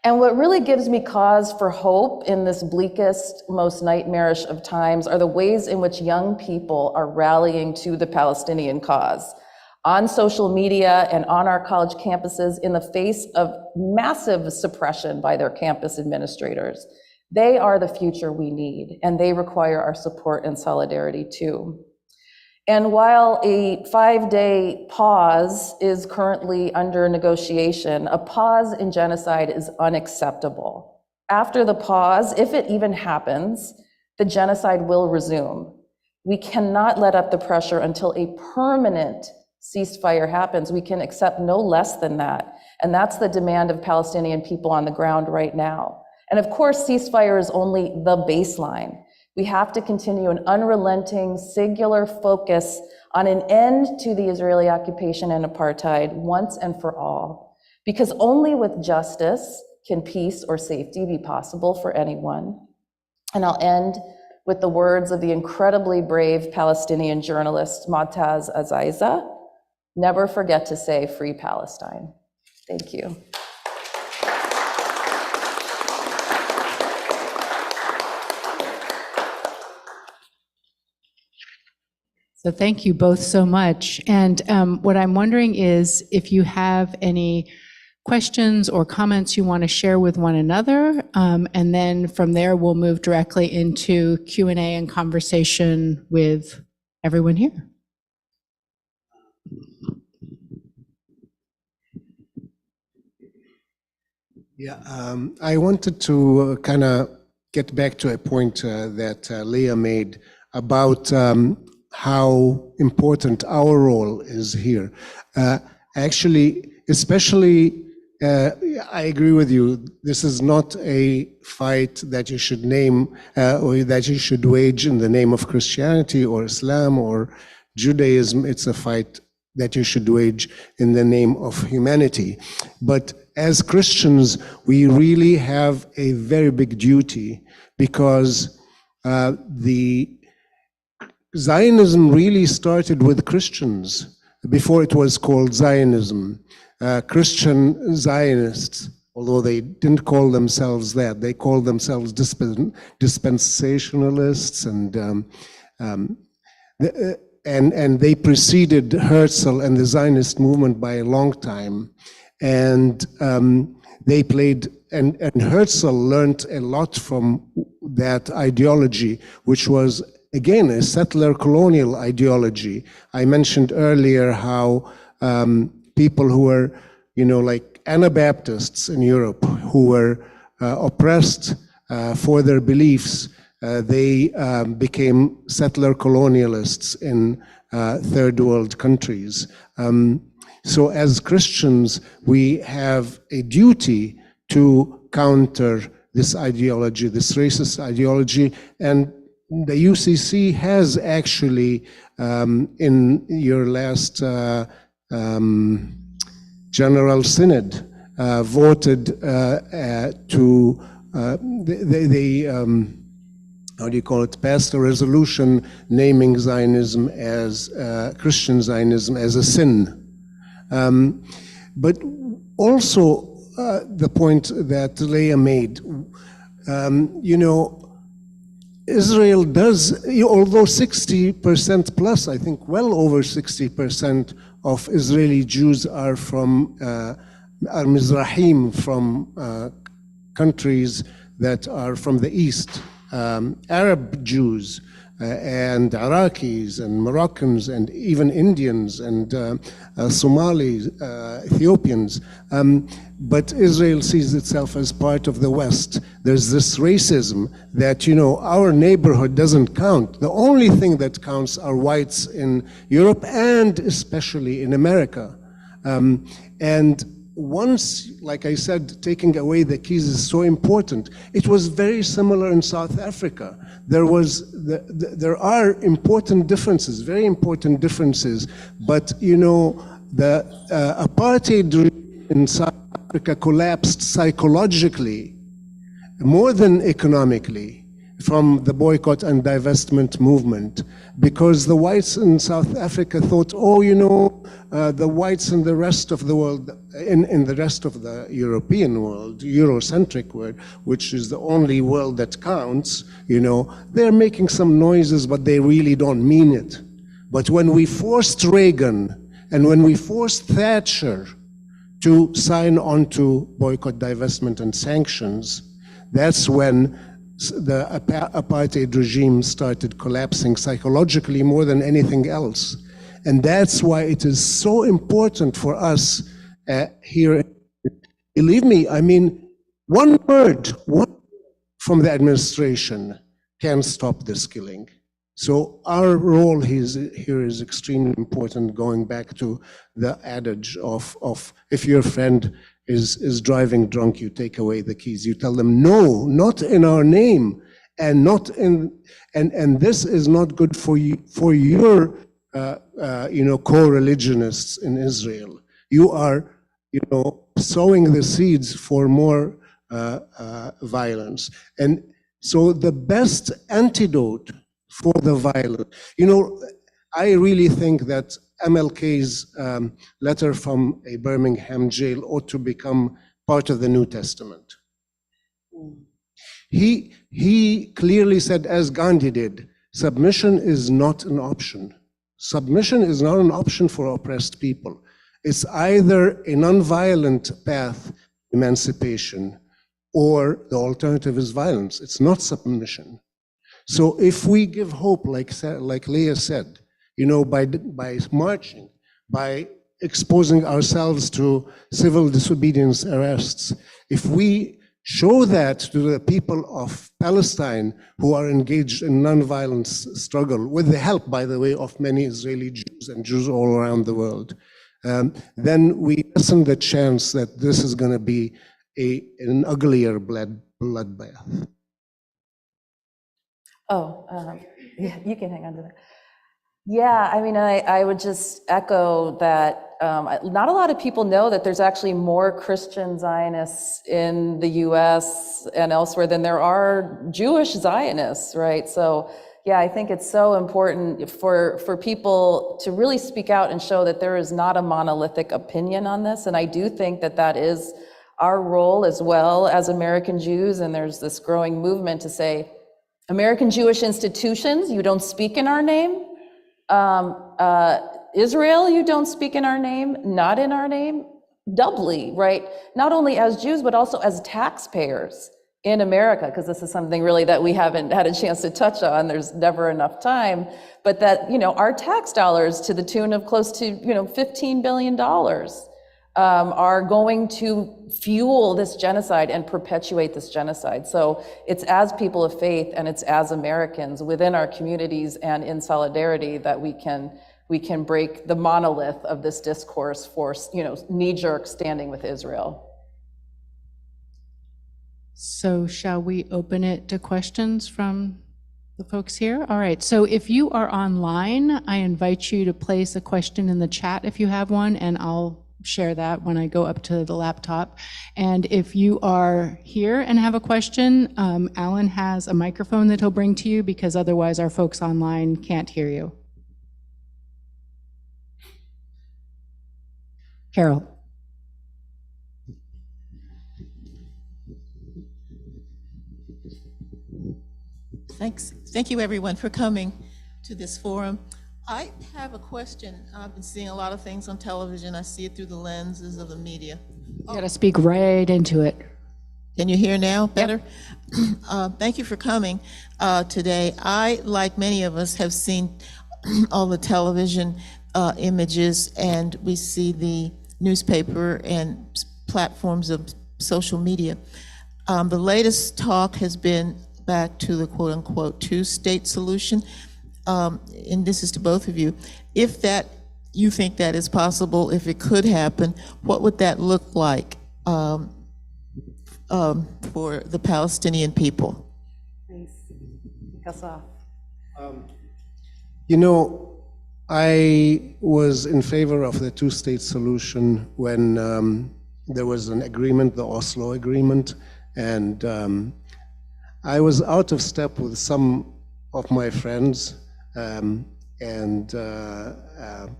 And what really gives me cause for hope in this bleakest, most nightmarish of times are the ways in which young people are rallying to the Palestinian cause on social media and on our college campuses in the face of massive suppression by their campus administrators. They are the future we need, and they require our support and solidarity too. And while a 5-day pause is currently under negotiation, a pause in genocide is unacceptable. After the pause, if it even happens, the genocide will resume. We cannot let up the pressure until a permanent ceasefire happens. We can accept no less than that. And that's the demand of Palestinian people on the ground right now. And of course, ceasefire is only the baseline. We have to continue an unrelenting, singular focus on an end to the Israeli occupation and apartheid once and for all, because only with justice can peace or safety be possible for anyone. And I'll end with the words of the incredibly brave Palestinian journalist Motaz Azaiza: never forget to say free Palestine. Thank you. So thank you both so much. And what I'm wondering is if you have any questions or comments you want to share with one another, and then from there we'll move directly into Q&A and conversation with everyone here. Yeah, I wanted to kind of get back to a point that Leah made about how important our role is here. Actually, especially, I agree with you, this is not a fight that you should name or that you should wage in the name of Christianity or Islam or Judaism. It's a fight that you should wage in the name of humanity. But as Christians, we really have a very big duty, because the Zionism really started with Christians before it was called Zionism. Christian Zionists, although they didn't call themselves that, they called themselves dispensationalists, and they preceded Herzl and the Zionist movement by a long time. And they played, and Herzl learned a lot from that ideology, which was, again, a settler colonial ideology. I mentioned earlier how people who were, like Anabaptists in Europe, who were oppressed for their beliefs, they became settler colonialists in third world countries. So as Christians, we have a duty to counter this ideology, this racist ideology. And the UCC has actually, in your last General Synod, voted to, how do you call it, passed a resolution naming Zionism as, Christian Zionism as a sin. But also the point that Leah made, you know, Israel does, although 60% plus, I think well over 60% of Israeli Jews are from, are Mizrahim, from countries that are from the East, Arab Jews, and Iraqis and Moroccans and even Indians and Somalis, Ethiopians. But Israel sees itself as part of the West. There's this racism that, you know, our neighborhood doesn't count. The only thing that counts are whites in Europe and especially in America. And once, like I said, taking away the keys is so important. It was very similar in South Africa. There are important differences, very important differences, but you know, the apartheid in South Africa collapsed psychologically more than economically from the boycott and divestment movement, because the whites in South Africa thought, oh, you know, the whites in the rest of the world, in the rest of the European world, Eurocentric world, which is the only world that counts, you know, they're making some noises, but they really don't mean it. But when we forced Reagan and when we forced Thatcher to sign on to boycott, divestment, and sanctions, that's when the apartheid regime started collapsing psychologically more than anything else. And that's why it is so important for us here. Believe me, I mean, one word from the administration can stop this killing. So our role here is extremely important, going back to the adage of if your friend is driving drunk, you take away the keys. You tell them, no, not in our name, and not in, and this is not good for you, for your, you know, co-religionists in Israel. You are, you know, sowing the seeds for more violence. And so the best antidote for the violence, you know, I really think that MLK's letter from a Birmingham jail ought to become part of the New Testament. He clearly said, as Gandhi did, submission is not an option. Submission is not an option for oppressed people. It's either a nonviolent path, emancipation, or the alternative is violence. It's not submission. So if we give hope, like Leah said, you know, by marching, by exposing ourselves to civil disobedience arrests, if we show that to the people of Palestine who are engaged in nonviolent struggle, with the help, by the way, of many Israeli Jews and Jews all around the world, then we lessen the chance that this is going to be an uglier bloodbath. Oh, yeah, you can hang on to that. Yeah, I mean, I would just echo that not a lot of people know that there's actually more Christian Zionists in the US and elsewhere than there are Jewish Zionists, right? So yeah, I think it's so important for people to really speak out and show that there is not a monolithic opinion on this. And I do think that that is our role as well as American Jews. And there's this growing movement to say, American Jewish institutions, you don't speak in our name. Israel, you don't speak in our name, not in our name, doubly, right? Not only as Jews, but also as taxpayers in America, because this is something really that we haven't had a chance to touch on. There's never enough time, but that, you know, our tax dollars to the tune of close to, you know, $15 billion are going to fuel this genocide and perpetuate this genocide. So it's as people of faith and it's as Americans within our communities and in solidarity that we can break the monolith of this discourse for, you know, knee-jerk standing with Israel. So shall we open it to questions from the folks here? All right, so if you are online, I invite you to place a question in the chat if you have one, and I'll share that when I go up to the laptop. And if you are here and have a question, Alan has a microphone that he'll bring to you, because otherwise our folks online can't hear you. Carol. Thanks. Thank you, everyone, for coming to this forum. I have a question. I've been seeing a lot of things on television. I see it through the lenses of the media. You got to speak right into it. Can you hear now better? Yep. Thank you for coming today. I, like many of us, have seen all the television images, and we see the newspaper and platforms of social media. The latest talk has been back to the quote-unquote two-state solution, and this is to both of you. If that, you think that is possible, if it could happen, what would that look like for the Palestinian people? Please, kick us off. You know, I was in favor of the two-state solution when there was an agreement, the Oslo Agreement, and I was out of step with some of my friends and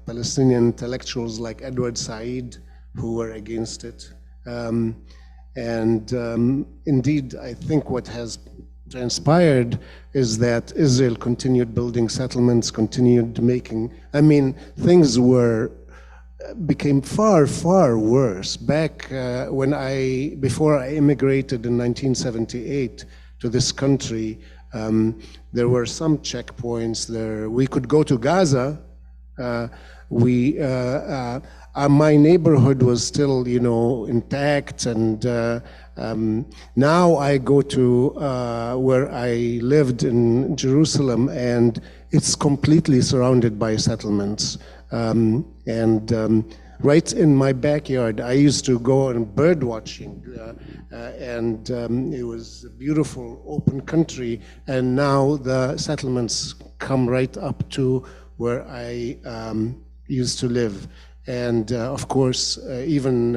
Palestinian intellectuals like Edward Said, who were against it. Indeed, I think what has transpired is that Israel continued building settlements, continued making, I mean, things became far, far worse. Back before I immigrated in 1978 to this country, there were some checkpoints there. We could go to Gaza. My neighborhood was still, intact, and now I go to where I lived in Jerusalem, and it's completely surrounded by settlements. Right in my backyard, I used to go on bird watching, and it was a beautiful open country, and now the settlements come right up to where I used to live. And of course, even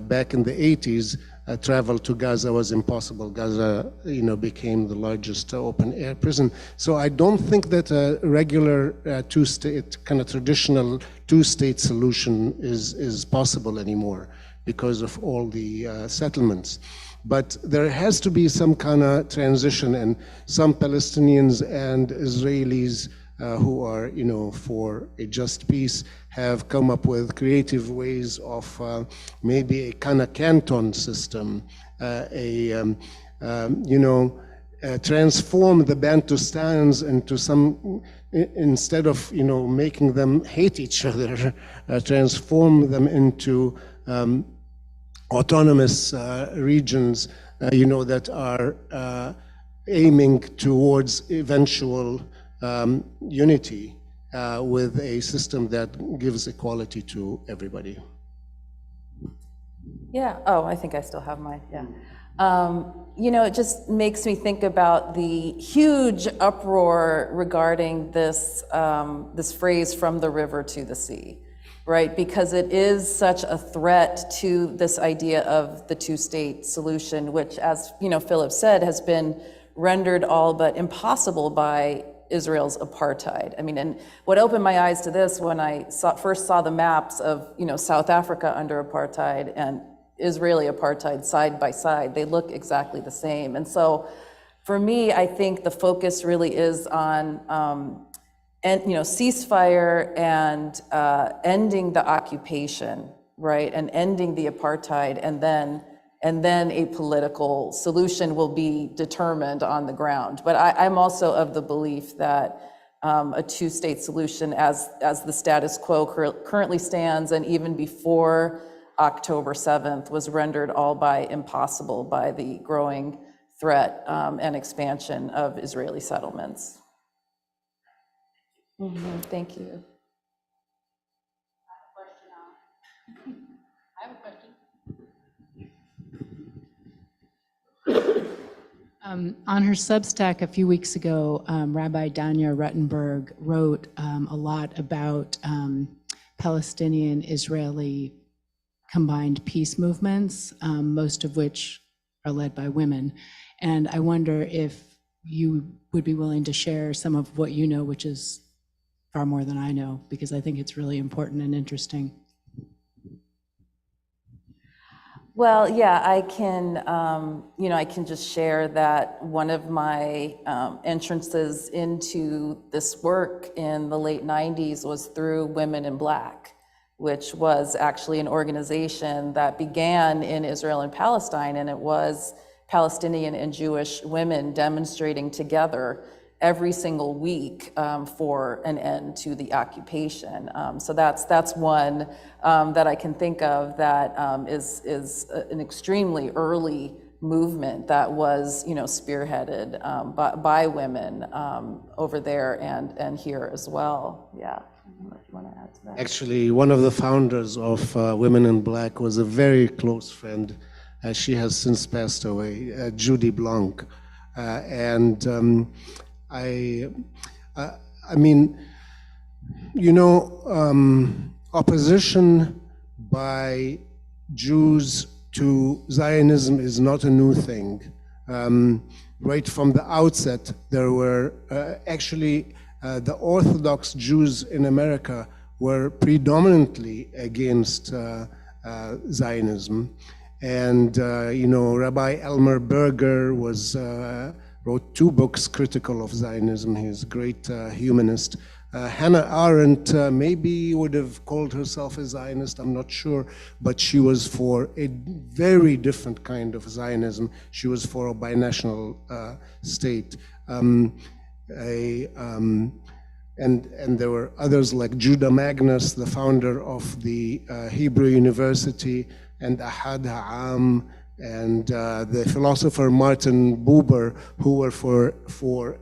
back in the 80s, travel to Gaza was impossible. Gaza, became the largest open-air prison. So I don't think that a regular two-state, kind of traditional two-state solution is possible anymore because of all the settlements. But there has to be some kind of transition, and some Palestinians and Israelis who are, for a just peace, have come up with creative ways of maybe a kind of canton system, transform the Bantustans into some, instead of, making them hate each other, transform them into autonomous regions, that are aiming towards eventual unity with a system that gives equality to everybody. Yeah, I think I still have mine, yeah. It just makes me think about the huge uproar regarding this, this phrase, from the river to the sea, right? Because it is such a threat to this idea of the two-state solution, which, as Philip said, has been rendered all but impossible by Israel's apartheid. I mean, and what opened my eyes to this when I first saw the maps of, South Africa under apartheid and Israeli apartheid side by side, they look exactly the same. And so for me, I think the focus really is on, ceasefire and ending the occupation, right? And ending the apartheid, and then a political solution will be determined on the ground. But I'm also of the belief that a two-state solution, as the status quo currently stands, and even before October 7th, was rendered all but impossible by the growing threat and expansion of Israeli settlements. Thank you. I have a question. On her Substack a few weeks ago, Rabbi Danya Ruttenberg wrote a lot about Palestinian-Israeli combined peace movements, most of which are led by women. And I wonder if you would be willing to share some of what you know, which is far more than I know, because I think it's really important and interesting. Well, yeah, I can, I can just share that one of my entrances into this work in the late 90s was through Women in Black, which was actually an organization that began in Israel and Palestine, and it was Palestinian and Jewish women demonstrating together every single week for an end to the occupation. So that's one that I can think of that is an extremely early movement that was, spearheaded by women over there and here as well. Yeah. I don't know if you want to add to that. Actually, one of the founders of Women in Black was a very close friend. She has since passed away, Judy Blanc. Opposition by Jews to Zionism is not a new thing. Right from the outset, there were the Orthodox Jews in America were predominantly against Zionism. And, Rabbi Elmer Berger wrote 2 books critical of Zionism. He's a great humanist. Hannah Arendt maybe would have called herself a Zionist, I'm not sure, but she was for a very different kind of Zionism. She was for a binational state. And there were others like Judah Magnus, the founder of the Hebrew University, and Ahad Ha'am, and the philosopher Martin Buber, who were for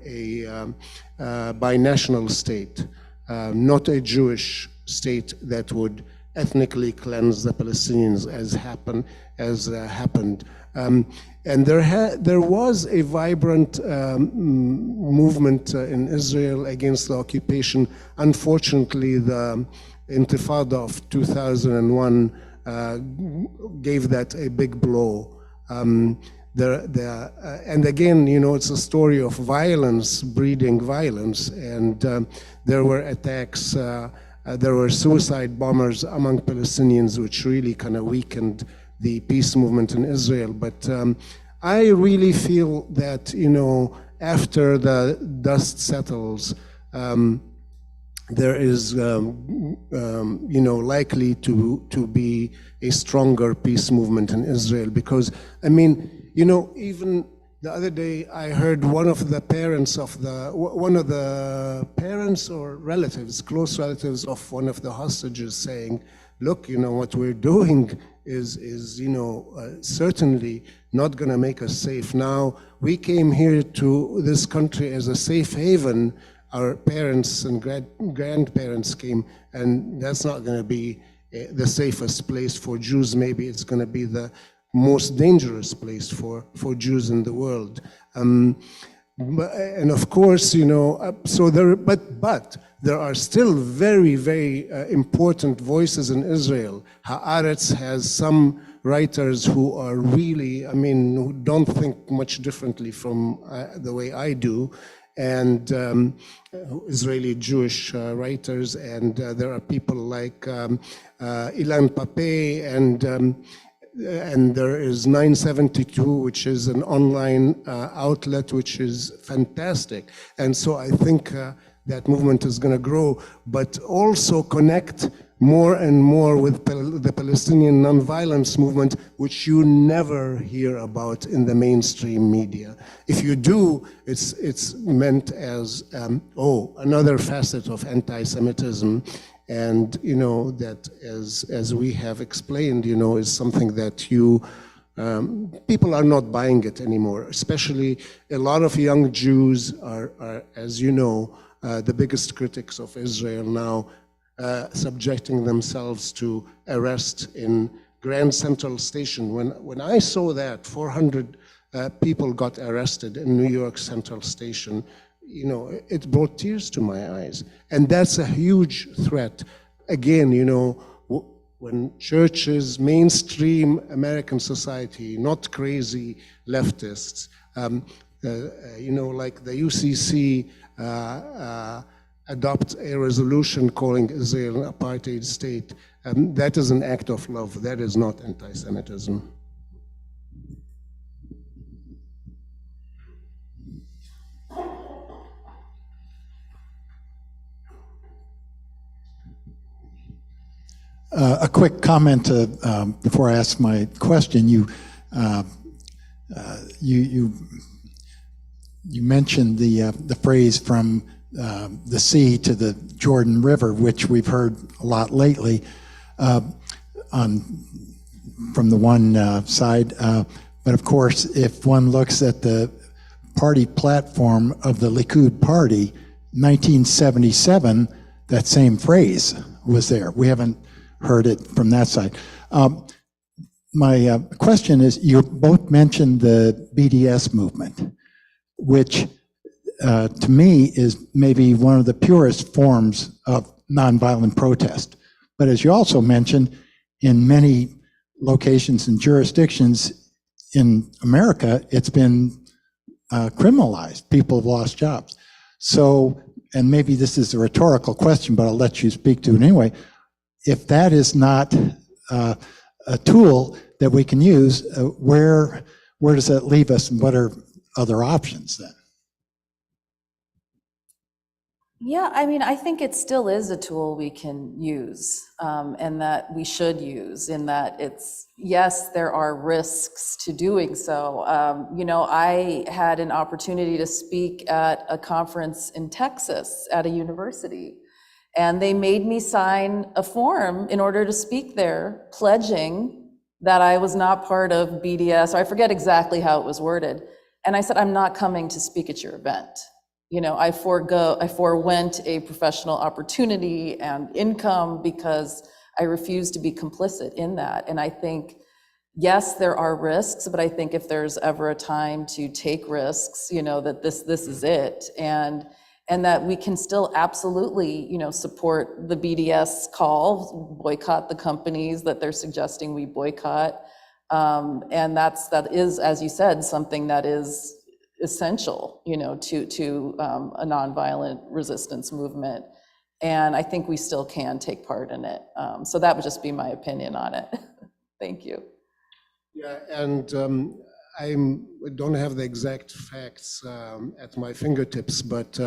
a binational state, not a Jewish state that would ethnically cleanse the Palestinians as happened. And there was a vibrant movement in Israel against the occupation. Unfortunately, the Intifada of 2001 gave that a big blow. And again, it's a story of violence breeding violence, and there were attacks, there were suicide bombers among Palestinians, which really kind of weakened the peace movement in Israel. But I really feel that, after the dust settles, there is, likely to be a stronger peace movement in Israel. Because, even the other day I heard one of the parents or relatives, close relatives of one of the hostages saying, look, what we're doing is certainly not going to make us safe. Now, we came here to this country as a safe haven. Our parents and grandparents came, and that's not going to be the safest place for Jews. Maybe it's going to be the most dangerous place for Jews in the world. And of course, but there are still very, very important voices in Israel. Haaretz has some writers who are really, who don't think much differently from the way I do, and Israeli Jewish writers, and there are people like Ilan Pape, and there is 972, which is an online outlet, which is fantastic. And so I think that movement is going to grow, but also connect more and more with the Palestinian nonviolence movement, which you never hear about in the mainstream media. If you do, it's meant as, another facet of anti-Semitism. And, that as we have explained, is something that people are not buying it anymore. Especially a lot of young Jews are as you know, the biggest critics of Israel now, subjecting themselves to arrest in Grand Central Station. When I saw that 400 people got arrested in New York Central Station, you know, it brought tears to my eyes. And that's a huge threat. Again, you know, when churches, mainstream American society, not crazy leftists, you know, like the UCC adopt a resolution calling Israel an apartheid state, that is an act of love. That is not anti-Semitism. A quick comment before I ask my question. You mentioned the phrase from the sea to the Jordan River, which we've heard a lot lately from the one side. But of course, if one looks at the party platform of the Likud party, 1977, that same phrase was there. We haven't heard it from that side. My question is, you both mentioned the BDS movement, which to me is maybe one of the purest forms of nonviolent protest. But as you also mentioned, in many locations and jurisdictions in America, it's been criminalized. People have lost jobs. So, and maybe this is a rhetorical question, but I'll let you speak to it anyway. If that is not a tool that we can use, where does that leave us, and what are other options then? Yeah, I mean, I think it still is a tool we can use, and that we should use, in that it's, yes, there are risks to doing so. You know, I had an opportunity to speak at a conference in Texas at a university, and they made me sign a form in order to speak there, pledging that I was not part of BDS, or I forget exactly how it was worded. And I said, I'm not coming to speak at your event. You know, I forewent a professional opportunity and income because I refuse to be complicit in that. And I think, yes, there are risks, but I think if there's ever a time to take risks, you know, that this is it. And that we can still absolutely, you know, support the BDS call, boycott the companies that they're suggesting we boycott. And that is, as you said, something that is essential, you know, to a nonviolent resistance movement. And I think we still can take part in it. So that would just be my opinion on it. Thank you. Yeah, and I don't have the exact facts at my fingertips, but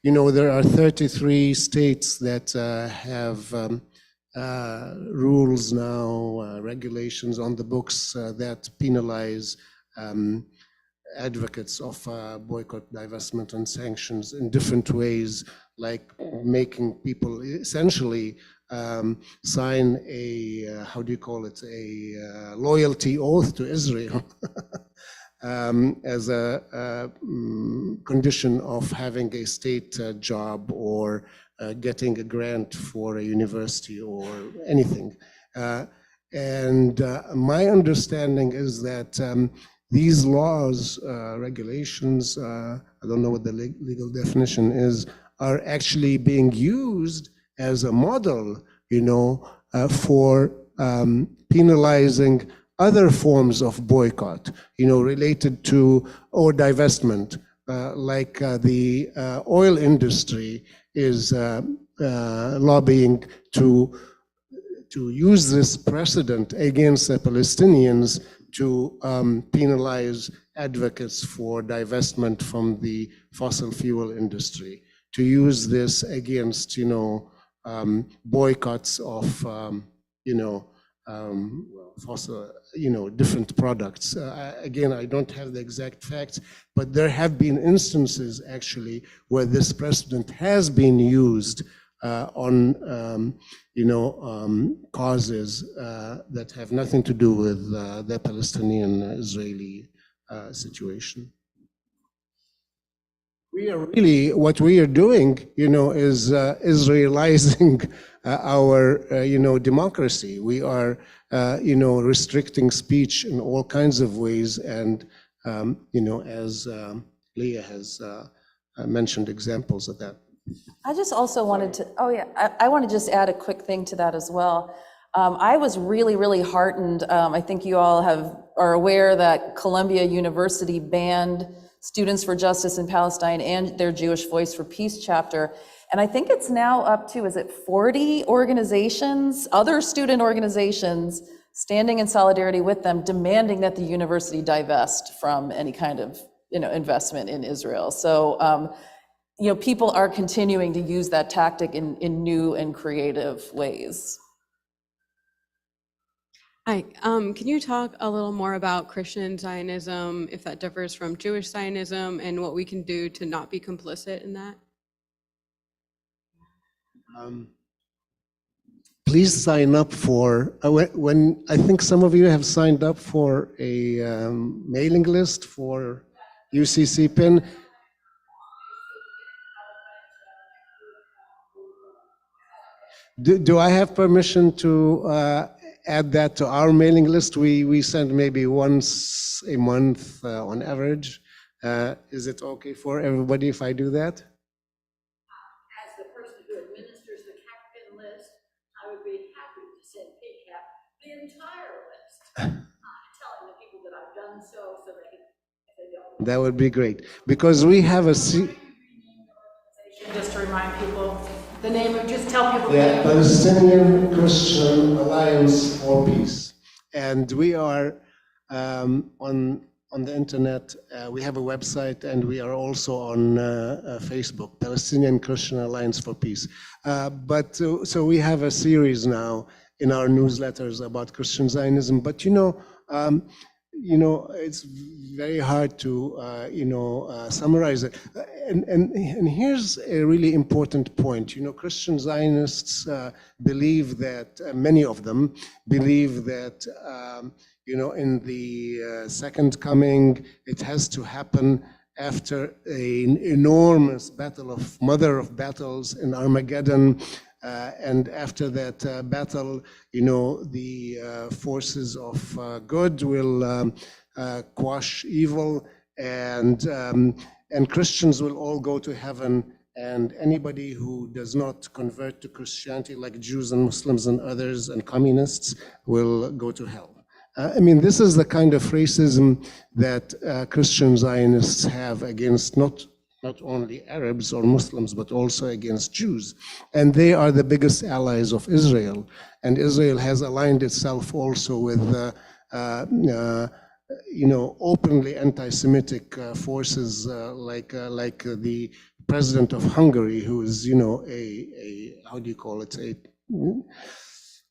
you know, there are 33 states that have rules now, regulations on the books that penalize advocates of boycott, divestment, and sanctions in different ways, like making people essentially sign a, how do you call it, a loyalty oath to Israel as a condition of having a state job or getting a grant for a university or anything. And my understanding is that these laws, regulations, I don't know what the legal definition is, are actually being used as a model, you know, for penalizing other forms of boycott, you know, related to, or divestment, like the oil industry is lobbying to use this precedent against the Palestinians to penalize advocates for divestment from the fossil fuel industry, to use this against, you know, boycotts of, you know, fossil, you know, different products. Again, I don't have the exact facts, but there have been instances actually where this precedent has been used on, you know, causes that have nothing to do with the Palestinian-Israeli situation. We are really, what we are doing, you know, is Israelizing our, you know, democracy. We are, you know, restricting speech in all kinds of ways and as Leah has mentioned examples of that. I just also wanted to, I want to just add a quick thing to that as well. I was really, really heartened. I think you all are aware that Columbia University banned Students for Justice in Palestine and their Jewish Voice for Peace chapter. And I think it's now up to, 40 organizations, other student organizations, standing in solidarity with them, demanding that the university divest from any kind of, investment in Israel. So, people are continuing to use that tactic in new and creative ways. Hi, can you talk a little more about Christian Zionism, if that differs from Jewish Zionism, and what we can do to not be complicit in that? Please sign up for, when I think some of you have signed up for a mailing list for UCC PIN. Do I have permission to add that to our mailing list? We send maybe once a month on average. Is it okay for everybody if I do that? As the person who administers the CAPPIN list, I would be happy to send PCAP the entire list, telling the people that I've done so that if they don't. That would be great, because we have a... Just to remind people, the name of, just tell people. Yeah, Palestinian Christian Alliance for Peace. And we are on the internet. We have a website, and we are also on Facebook, Palestinian Christian Alliance for Peace. So we have a series now in our newsletters about Christian Zionism. But it's very hard to summarize it. And here's a really important point. Christian Zionists believe that, many of them believe that, in the second coming, it has to happen after an enormous mother of battles in Armageddon. And after that battle, the forces of good will quash evil, and Christians will all go to heaven, and anybody who does not convert to Christianity, like Jews and Muslims and others and communists, will go to hell. This is the kind of racism that Christian Zionists have against not only Arabs or Muslims, but also against Jews. And they are the biggest allies of Israel. And Israel has aligned itself also with openly anti-Semitic forces like the president of Hungary, who is, a how do you call it, a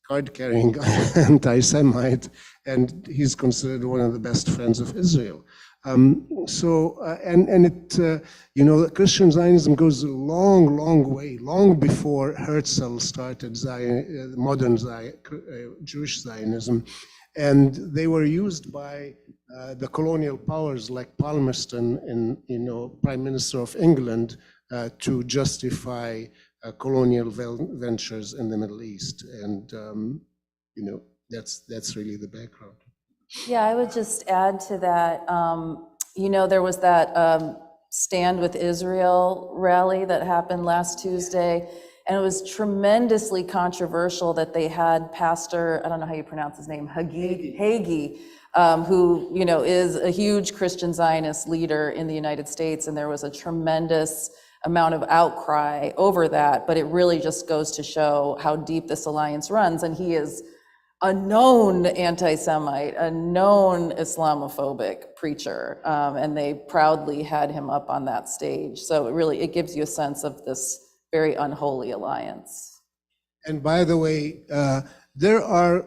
card-carrying anti-Semite, and he's considered one of the best friends of Israel. Christian Zionism goes a long way, long before Herzl started modern Jewish Zionism. And they were used by the colonial powers like Palmerston, Prime Minister of England, to justify colonial ventures in the Middle East. And, that's really the background. Yeah, I would just add to that, there was that Stand with Israel rally that happened last Tuesday, and it was tremendously controversial that they had Pastor, I don't know how you pronounce his name, Hagee, who, is a huge Christian Zionist leader in the United States, and there was a tremendous amount of outcry over that, but it really just goes to show how deep this alliance runs, and he is a known anti-Semite, a known Islamophobic preacher, and they proudly had him up on that stage. So it gives you a sense of this very unholy alliance. And by the way, there are,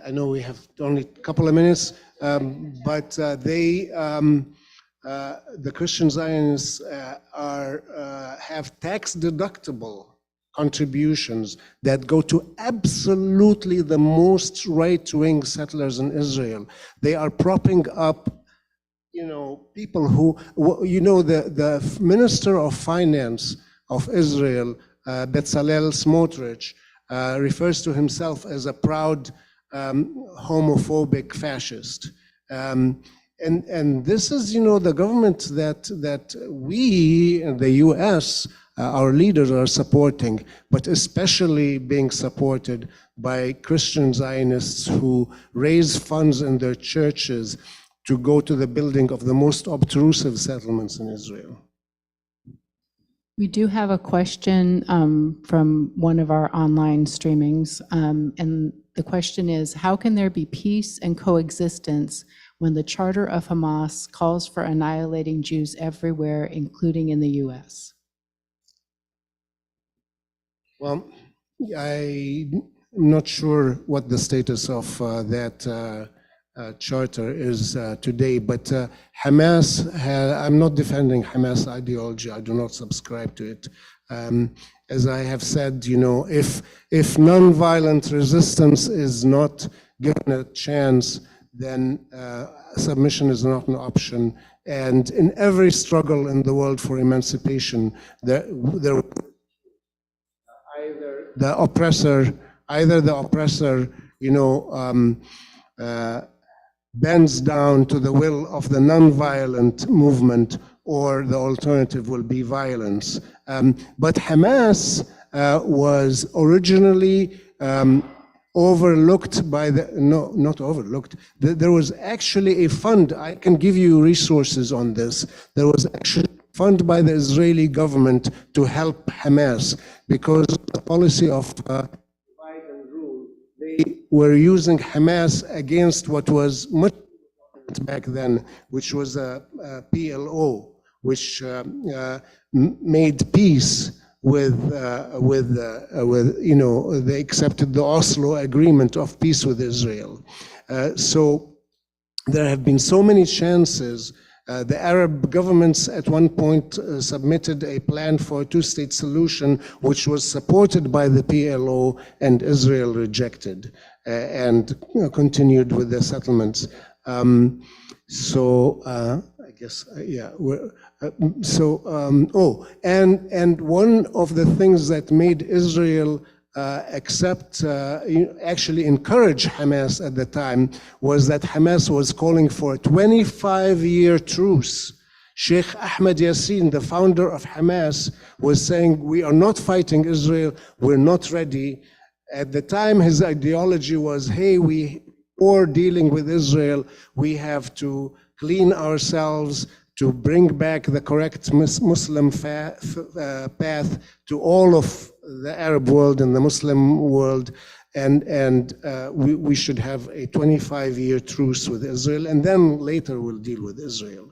I know we have only a couple of minutes, but the Christian Zionists have tax-deductible contributions that go to absolutely the most right-wing settlers in Israel. They are propping up, people who, the Minister of Finance of Israel, Bezalel Smotrich, refers to himself as a proud homophobic fascist. And this is, the government that we, the U.S., our leaders are supporting, but especially being supported by Christian Zionists who raise funds in their churches to go to the building of the most obtrusive settlements in Israel. We do have a question from one of our online streamings, and the question is, how can there be peace and coexistence when the Charter of Hamas calls for annihilating Jews everywhere, including in the U.S.? Well, I'm not sure what the status of that charter is today, but Hamas, I'm not defending Hamas ideology. I do not subscribe to it. As I have said, if nonviolent resistance is not given a chance, then submission is not an option. And in every struggle in the world for emancipation, there either the oppressor, bends down to the will of the nonviolent movement, or the alternative will be violence. But Hamas was originally overlooked by not overlooked. There was actually a fund. I can give you resources on this. There was actually a fund by the Israeli government to help Hamas, because the policy of divide and rule, they were using Hamas against what was much back then, which was a PLO, which made peace with they accepted the Oslo Agreement of peace with Israel. So there have been so many chances. The Arab governments at one point submitted a plan for a two-state solution, which was supported by the PLO, and Israel rejected and continued with the settlements. I guess, yeah. And one of the things that made Israel actually encourage Hamas at the time, was that Hamas was calling for a 25-year truce. Sheikh Ahmed Yassin, the founder of Hamas, was saying, we are not fighting Israel, we're not ready. At the time, his ideology was, hey, before dealing with Israel, we have to clean ourselves, to bring back the correct Muslim path to all of the Arab world and the Muslim world, and we should have a 25-year truce with Israel, and then later we'll deal with Israel.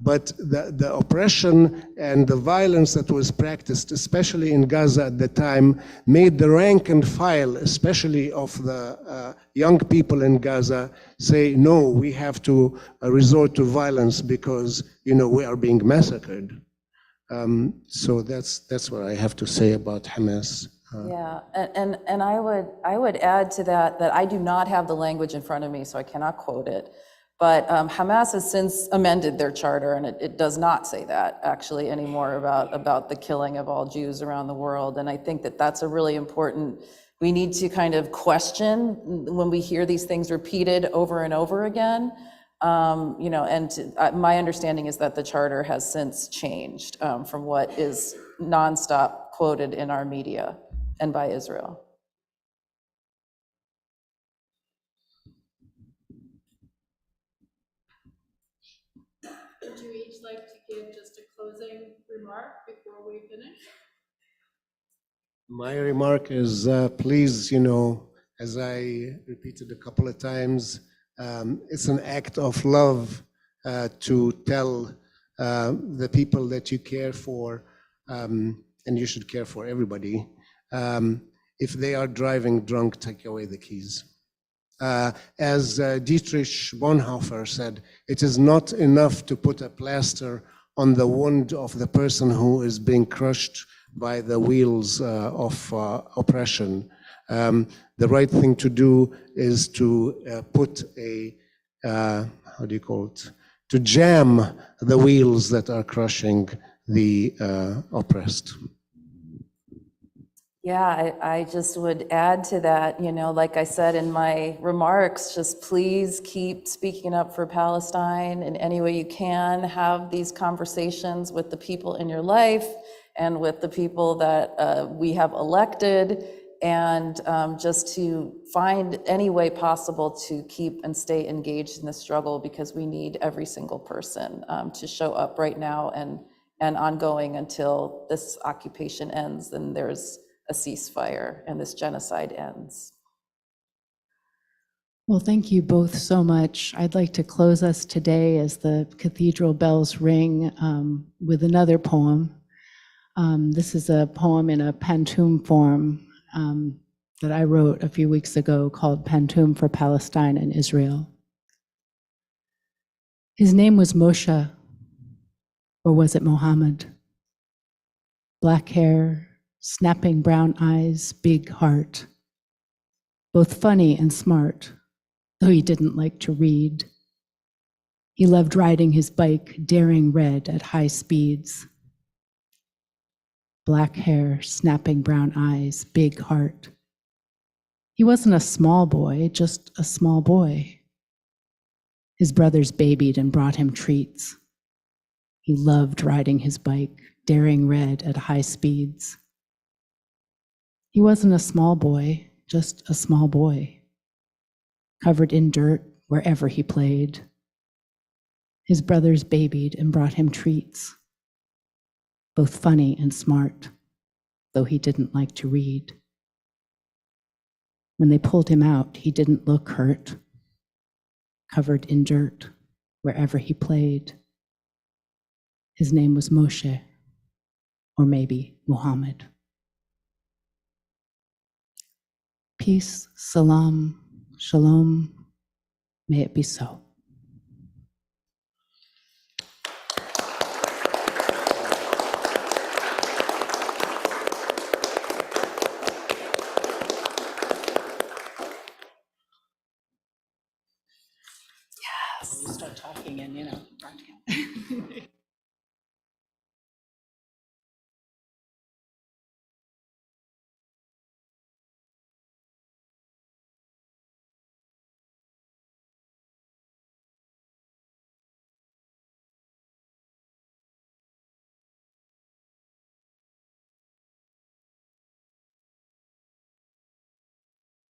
But the oppression and the violence that was practiced, especially in Gaza at the time, made the rank and file, especially of the young people in Gaza, say, no, we have to resort to violence because, we are being massacred. So that's what I have to say about Hamas. Yeah, and I would add to that I do not have the language in front of me, so I cannot quote it. But Hamas has since amended their charter, and it does not say that actually anymore about the killing of all Jews around the world. And I think that's a really important, we need to kind of question when we hear these things repeated over and over again. My understanding is that the charter has since changed from what is nonstop quoted in our media and by Israel. Would you each like to give just a closing remark before we finish? My remark is, please, as I repeated a couple of times, it's an act of love to tell the people that you care for, and you should care for everybody, if they are driving drunk, take away the keys. As Dietrich Bonhoeffer said, it is not enough to put a plaster on the wound of the person who is being crushed by the wheels of oppression. The right thing to do is to put to jam the wheels that are crushing the oppressed. Yeah, I just would add to that, like I said in my remarks, just please keep speaking up for Palestine in any way you can. Have these conversations with the people in your life and with the people that we have elected, and just to find any way possible to keep and stay engaged in the struggle, because we need every single person to show up right now and ongoing until this occupation ends and there's a ceasefire and this genocide ends. Well, thank you both so much. I'd like to close us today as the cathedral bells ring with another poem. This is a poem in a pantoum form that I wrote a few weeks ago called Pantoum for Palestine and Israel. His name was Moshe, or was it Mohammed? Black hair, snapping brown eyes, big heart. Both funny and smart, though he didn't like to read. He loved riding his bike, daring red at high speeds. Black hair, snapping brown eyes, big heart. He wasn't a small boy, just a small boy. His brothers babied and brought him treats. He loved riding his bike, daring red at high speeds. He wasn't a small boy, just a small boy, covered in dirt wherever he played. His brothers babied and brought him treats, both funny and smart, though he didn't like to read. When they pulled him out, he didn't look hurt, covered in dirt wherever he played. His name was Moshe, or maybe Muhammad. Peace, salam, shalom, may it be so. Yes. You start talking and, broadcast.